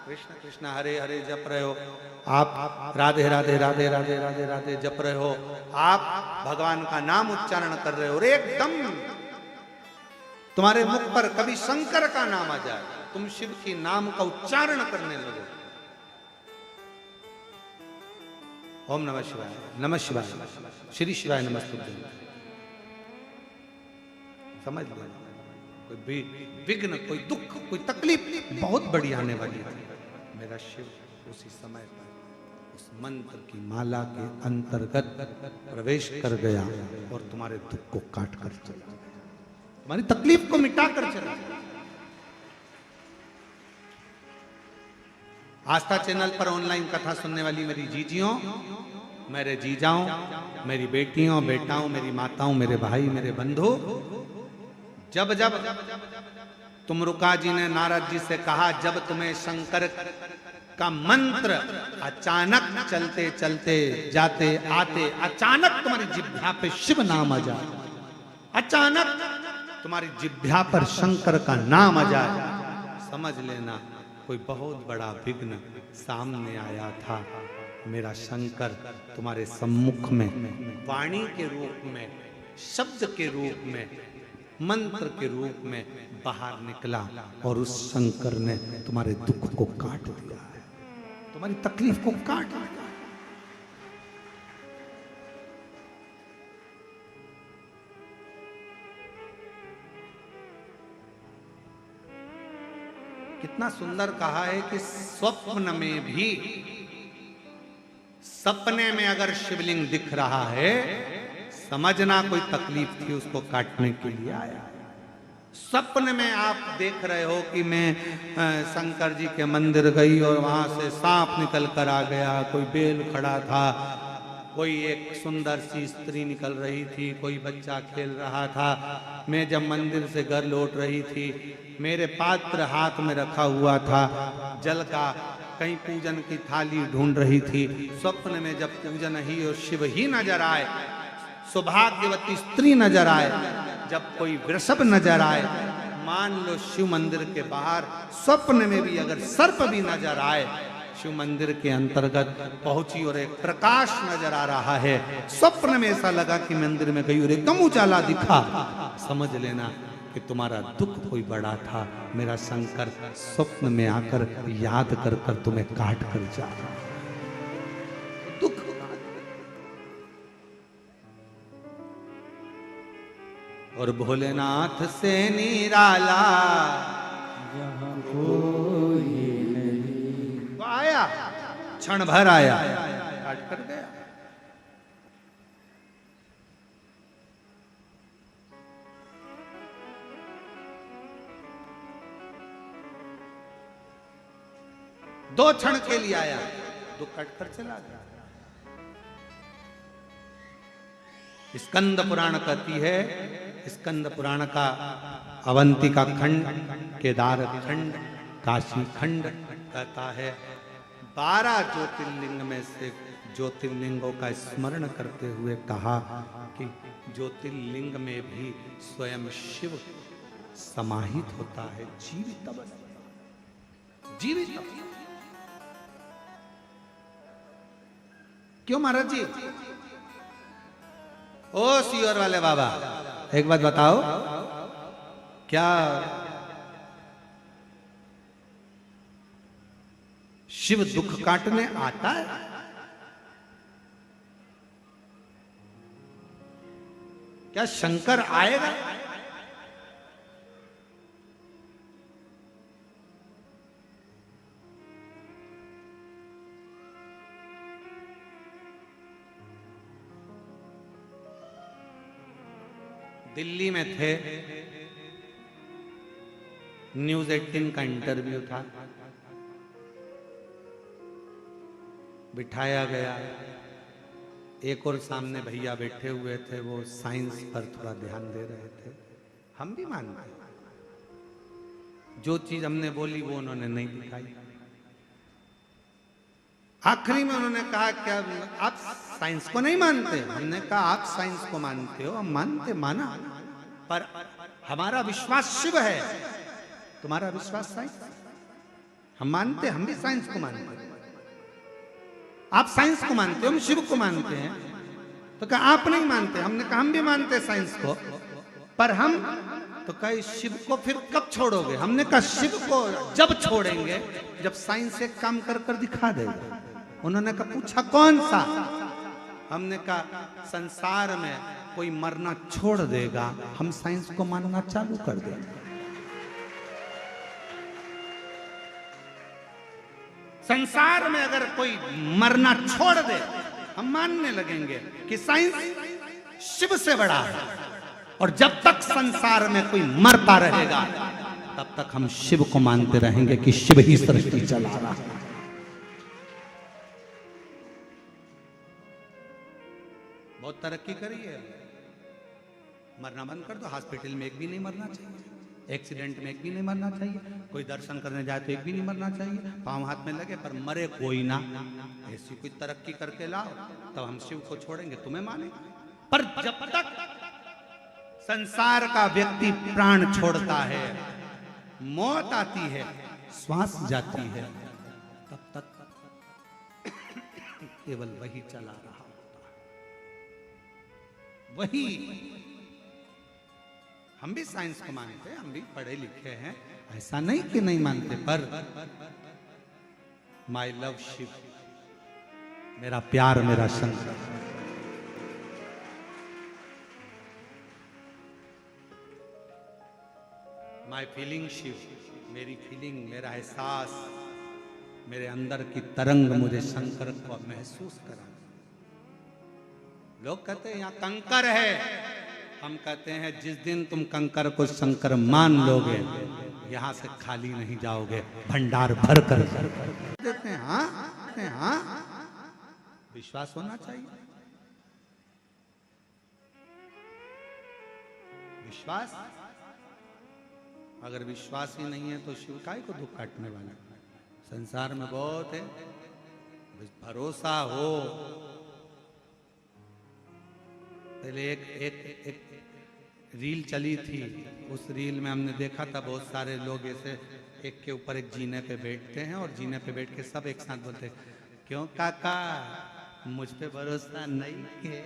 कृष्ण कृष्ण हरे हरे जप रहे हो। आप राधे राधे राधे राधे राधे राधे जप रहे हो, आप भगवान का नाम उच्चारण कर रहे हो, और एकदम तुम्हारे मुख पर कभी शंकर का नाम आ जाए, तुम शिव की नाम का उच्चारण करने लगो। ओम नमः शिवाय, नमः शिवाय, श्री शिवाय नमस्तुभ्यं। समझ लो, कोई विघ्न, कोई दुख, कोई तकलीफ बहुत बड़ी आने वाली है, मेरा शिव उसी समय पर उस मंत्र की माला के अंतर्गत प्रवेश कर गया और तुम्हारे दुख को काट कर चला गया, तुम्हारी तकलीफ को मिटा कर चला गया। आस्था चैनल पर ऑनलाइन कथा सुनने वाली मेरी जीजियों, मेरे जीजाओं, मेरी बेटियों, बेटाओं, मेरी माताओं, मेरे भाई, मेरे बंधु, जब जब तुमरुका जी ने नारद जी से कहा, जब तुम्हें शंकर का मंत्र अचानक चलते चलते जाते आते अचानक तुम्हारी जिह्वा पे शिव नाम आ जाए, अचानक तुम्हारी जिह्वा पर शंकर का नाम आ जाए, समझ लेना कोई बहुत बड़ा विघ्न सामने आया था। मेरा शंकर तुम्हारे सम्मुख में वाणी के रूप में, शब्द के रूप में, मंत्र के रूप में बाहर निकला और उस शंकर ने तुम्हारे दुख को काट दिया है, तुम्हारी तकलीफ को काट दिया। कितना सुंदर कहा है कि स्वप्न में भी, सपने में अगर शिवलिंग दिख रहा है, समझना कोई तकलीफ थी उसको काटने के लिए आया। सपने में आप देख रहे हो कि मैं शंकर जी के मंदिर गई और वहां से सांप निकल कर आ गया, कोई बेल खड़ा था, कोई एक सुंदर सी स्त्री निकल रही थी, कोई बच्चा खेल रहा था, मैं जब मंदिर से घर लौट रही थी, मेरे पात्र हाथ में रखा हुआ था जल का, कहीं पूजन की थाली ढूंढ रही थी। स्वप्न में जब पूजन ही और शिव ही नजर आए, सौभाग्यवती स्त्री नजर आए, जब कोई वृषभ नजर आए, मान लो शिव मंदिर के बाहर स्वप्न में भी अगर सर्प भी नजर आए, शिव मंदिर के अंतर्गत पहुंची और एक प्रकाश नजर आ रहा है, स्वप्न में ऐसा लगा कि मंदिर में गई और एकदम उजाला दिखा, समझ लेना कि तुम्हारा दुख कोई बड़ा था, मेरा शंकर स्वप्न में आकर याद कर कर तुम्हें काट कर जा रहा है। दुख और भोलेनाथ से निराला यहाँ कोई नहीं। तो आया, क्षण भर आया, काट कर गया। दो क्षण के लिए आया, दुख कट कर चला गया। स्कंद पुराण कहती है, स्कंद पुराण का अवंतिका खंड, केदार खंड, काशी खंड कहता है 12 ज्योतिर्लिंग में से ज्योतिर्लिंगों का स्मरण करते हुए कहा कि ज्योतिर्लिंग में भी स्वयं शिव समाहित होता है, जीवित अवस्था, जीवित अवस्था। क्यों महाराज जी? ओ सीओर वाले बाबा, एक बात बताओ, क्या शिव दुख काटने आता है? क्या शंकर आएगा? दिल्ली में थे, न्यूज 18 का इंटरव्यू था, बिठाया गया, एक और सामने भैया बैठे हुए थे, वो साइंस पर थोड़ा ध्यान दे रहे थे। हम भी मानते हैं, जो चीज हमने बोली वो उन्होंने नहीं दिखाई। आखिरी में उन्होंने कहा क्या आप साइंस को नहीं मानते? हमने कहा आप साइंस को मानते हो, हम मानते, माना, पर हमारा विश्वास शिव है, तुम्हारा विश्वास साइंस। हम मानते, हम भी साइंस को मानते हैं। आप साइंस को मानते हो, हम शिव को मानते हैं। तो कहा आप नहीं मानते? हमने कहा हम भी मानते हैं साइंस को, पर हम, तो कहा शिव को फिर कब छोड़ोगे? हमने कहा शिव को जब छोड़ेंगे जब साइंस एक काम कर कर दिखा देगा। उन्होंने कहा पूछा कौन सा? हमने कहा संसार में कोई मरना छोड़ देगा, हम साइंस को मानना चालू कर देंगे। संसार में अगर कोई मरना छोड़ दे, हम मानने लगेंगे कि साइंस शिव से बड़ा है। और जब तक संसार में कोई मरता रहेगा तब तक हम शिव को मानते रहेंगे कि शिव ही सृष्टि चला रहा है। बहुत तरक्की करी है, मरना बंद कर दो। हॉस्पिटल में एक भी नहीं मरना चाहिए, एक्सीडेंट में एक भी नहीं मरना चाहिए, कोई दर्शन करने जाए तो एक भी नहीं मरना चाहिए, पांव हाथ में लगे पर मरे कोई ना। ऐसी कोई तरक्की करके लाओ तब हम शिव को छोड़ेंगे, तुम्हें मानेंगे। पर जब तक संसार का व्यक्ति प्राण छोड़ता है, मौत आती है, श्वास जाती है, तब तक केवल वही चला रहा होता है, वही। हम भी साइंस को मानते हैं, हम भी पढ़े लिखे हैं, ऐसा नहीं कि नहीं मानते, पर माई लव शिव, मेरा प्यार, मेरा शंकर। माई फीलिंग शिव, मेरी फीलिंग, मेरा एहसास, मेरे अंदर की तरंग मुझे शंकर को महसूस करा। लोग कहते हैं यहाँ कंकर है, हम कहते हैं जिस दिन तुम कंकर को शंकर मान लोगे, यहां से खाली नहीं जाओगे, भंडार भर कर देते हैं। हाँ, विश्वास होना चाहिए, विश्वास। अगर विश्वास ही नहीं है तो शिव काय को दुख काटने वाला? संसार में बहुत है, भरोसा हो। पहले एक रील चली थी, उस रील में हमने देखा था बहुत सारे लोग ऐसे एक के ऊपर एक जीने पे बैठते हैं और जीने पे बैठ के सब एक साथ बोलते हैं, क्यों काका मुझ पे भरोसा नहीं है?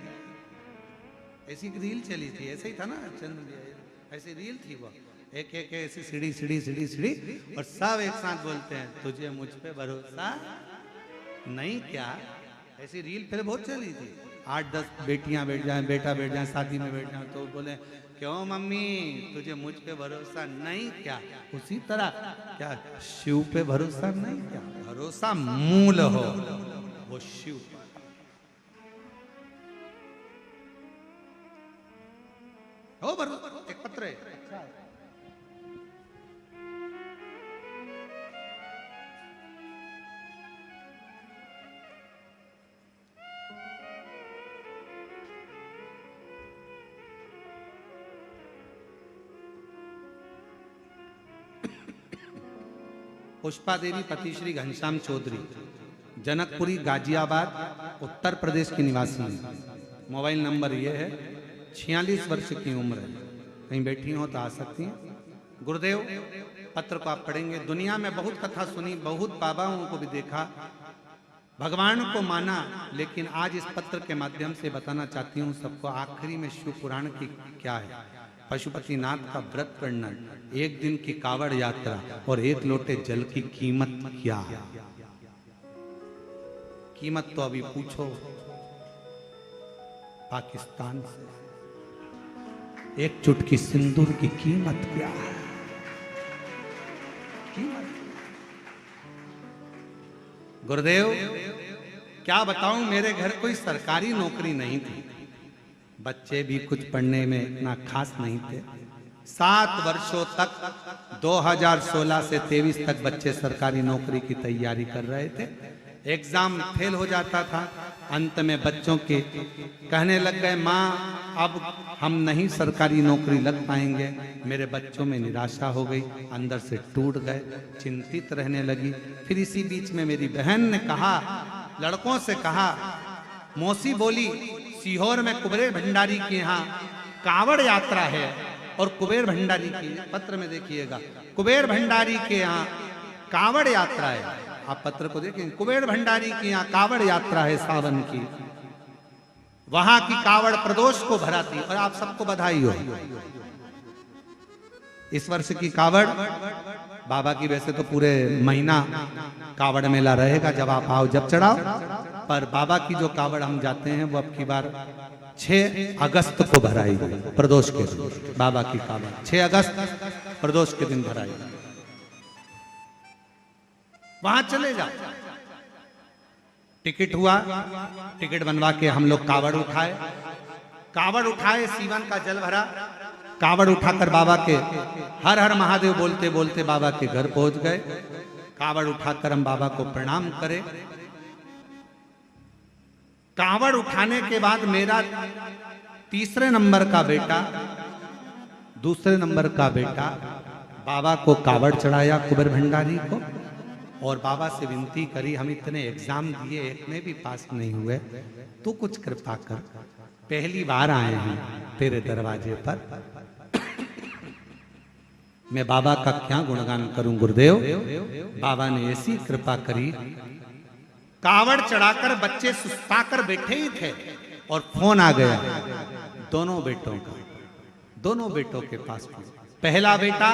ऐसी रील चली थी, ऐसे ही था ना चंद्र, ऐसी रील थी वो, एक एक ऐसी सीढ़ी सीढ़ी सीढ़ी सीढ़ी और सब एक साथ बोलते हैं तुझे मुझ पे भरोसा नहीं क्या? ऐसी रील पहले बहुत चली थी। 8-10 बेटियां बैठ जाए, बेटा बैठ जाए, शादी में बैठ जाए तो बोले क्यों मम्मी तुझे मुझ पे भरोसा नहीं क्या? उसी तरह क्या शिव पे भरोसा नहीं क्या? भरोसा मूल हो वो शिव। हो भरोसा, एक पत्र है। पुष्पा देवी पति श्री घनश्याम चौधरी, जनकपुरी गाजियाबाद उत्तर प्रदेश की निवासी है। मोबाइल नंबर ये है, 46 वर्ष की उम्र है। कहीं बैठी हो तो आ सकती हैं। गुरुदेव पत्र को आप पढ़ेंगे। दुनिया में बहुत कथा सुनी, बहुत बाबाओं को भी देखा, भगवान को माना, लेकिन आज इस पत्र के माध्यम से बताना चाहती हूँ सबको आखिरी में शिव पुराण की क्या है। पशुपतिनाथ का व्रत करना, एक दिन की कावड़ यात्रा और एक लोटे जल की कीमत क्या है? कीमत तो अभी पूछो पाकिस्तान से। एक चुटकी सिंदूर की कीमत क्या है? कीमत। गुरुदेव क्या बताऊं, मेरे घर कोई सरकारी नौकरी नहीं थी, बच्चे भी कुछ पढ़ने में इतना खास नहीं थे। 7 वर्षों तक 2016 से 23 तक बच्चे सरकारी नौकरी की तैयारी कर रहे थे। एग्जाम फेल हो जाता था अंत में बच्चों के कहने लग गए, माँ अब हम नहीं सरकारी नौकरी लग पाएंगे। मेरे बच्चों में निराशा हो गई, अंदर से टूट गए, चिंतित रहने लगी। फिर इसी बीच में मेरी बहन ने कहा, लड़कों से कहा, मौसी बोली सीहोर में कुबेर भंडारी के यहाँ कावड़ यात्रा है, और कुबेर भंडारी की पत्र में देखिएगा, कुबेर भंडारी के यहाँ कावड़ यात्रा है। आप पत्र को देखें, कुबेर भंडारी के यहाँ कावड़ यात्रा है सावन की, वहां की कावड़ प्रदोष को भराती। और आप सबको बधाई हो, इस वर्ष की कावड़ बाबा की वैसे तो पूरे महीना कावड़ मेला रहेगा, जब आप आओ जब चढ़ाओ, पर बाबा की जो कावड़ हम जाते हैं वो अब की बार 6 अगस्त को भराई गई, प्रदोष के दिन। बाबा की कावड़ 6 अगस्त प्रदोष के दिन भराई गई। वहां चले जाओ, टिकट हुआ, टिकट बनवा के हम लोग कावड़ उठाए, सीवन का जल भरा, कावड़ उठाकर बाबा के हर हर महादेव बोलते बोलते बाबा के घर पहुंच गए। कावड़ उठाकर हम बाबा को प्रणाम करें। कावड़ उठाने के बाद मेरा तीसरे नंबर का बेटा, दूसरे नंबर का बेटा बाबा को कावड़ चढ़ाया कुबेर भंडारी को, और बाबा से विनती करी, हम इतने एग्जाम दिए, एक में भी पास नहीं हुए, तू कुछ कृपा कर, पहली बार आए हैं तेरे दरवाजे पर, मैं बाबा का क्या गुणगान करूं गुरुदेव। बाबा ने ऐसी कृपा करी, कावड़ चढ़ाकर बच्चे सुस्ताकर बैठे ही थे और फोन आ गया दोनों बेटों का, दोनों बेटों के पास। पहला बेटा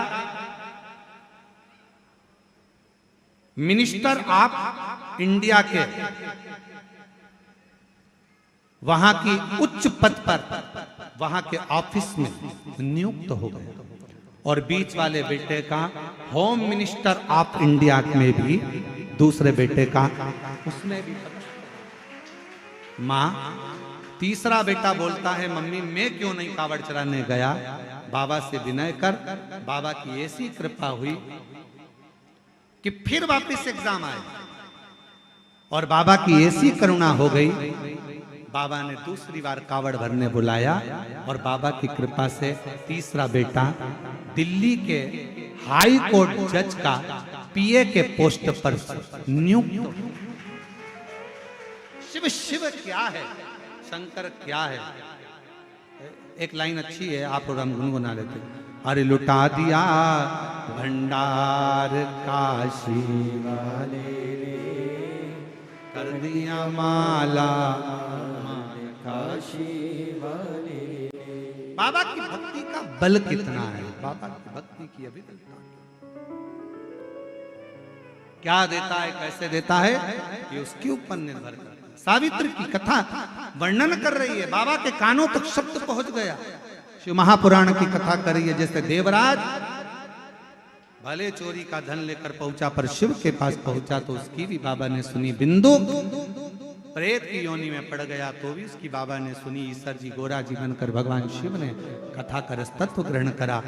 मिनिस्टर ऑफ इंडिया के वहां की उच्च पद पर, वहां के ऑफिस में नियुक्त हो गए, और बीच वाले बेटे का होम मिनिस्टर ऑफ इंडिया में भी, दूसरे बेटे का उसमें भी। मां, तीसरा बेटा बोलता है, मम्मी मैं क्यों नहीं कावड़ चढ़ाने गया। बाबा से विनय कर, बाबा की ऐसी कृपा हुई कि फिर वापस एग्जाम आए, और बाबा की ऐसी करुणा हो गई, बाबा ने दूसरी बार कावड़ भरने बुलाया, और बाबा की कृपा से तीसरा बेटा दिल्ली के हाई कोर्ट जज का पीए के पोस्ट पर नियुक्त। शिव शिव क्या है, शंकर क्या है। एक लाइन अच्छी है, आप और हम गुनगुना लेते हैं। अरे लुटा दिया भंडार काशी वाले ने, कर दिया माला काशी वाले। बाबा की भक्ति का बल कितना है, बाबा की भक्ति की अभिव्यक्ति क्या देता है, कैसे देता है, ये उसके ऊपर निर्भर करता है। सावित्री की कथा वर्णन कर रही है, बाबा के कानों तक शब्द पहुंच गया। शिव महापुराण की कथा कर रही है, जैसे देवराज भले चोरी का धन लेकर पहुंचा, पर शिव के पास पहुंचा तो उसकी भी बाबा ने सुनी। बिंदु प्रेत की योनि में पड़ गया तो भी उसकी बाबा ने सुनी। ईश्वर जी गोरा जी बनकर भगवान शिव ने कथा कर तत्व ग्रहण करा।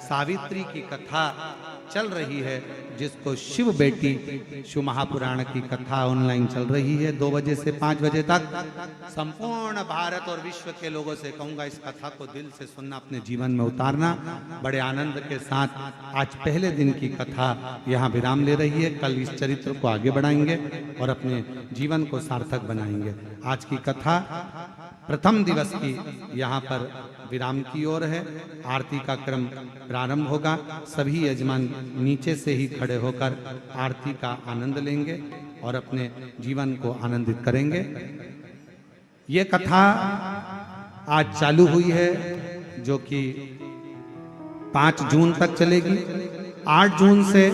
सावित्री की कथा चल रही है, जिसको शिव बेटी शिव महापुराण की कथा ऑनलाइन चल रही है 2 बजे से 5 बजे तक। संपूर्ण भारत और विश्व के लोगों से कहूंगा, इस कथा को दिल से सुनना, अपने जीवन में उतारना। बड़े आनंद के साथ आज पहले दिन की कथा यहाँ विराम ले रही है। कल इस चरित्र को आगे बढ़ाएंगे और अपने जीवन को सार्थक बनाएंगे। आज की कथा प्रथम दिवस की यहाँ पर विराम की ओर है। आरती का क्रम प्रारंभ होगा। सभी यजमान नीचे से ही खड़े होकर आरती का आनंद लेंगे और अपने जीवन को आनंदित करेंगे। ये कथा आज चालू हुई है, जो कि 5 जून तक चलेगी। 8 जून से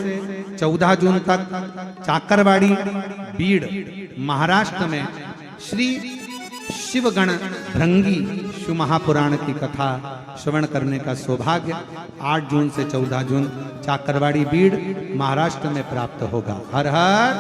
14 जून तक चाकरवाड़ी बीड़ महाराष्ट्र में श्री शिवगण भृंगी शिव महापुराण की कथा श्रवण करने का सौभाग्य 8 जून से 14 जून चाकरवाड़ी बीड़ महाराष्ट्र में प्राप्त होगा। हर हर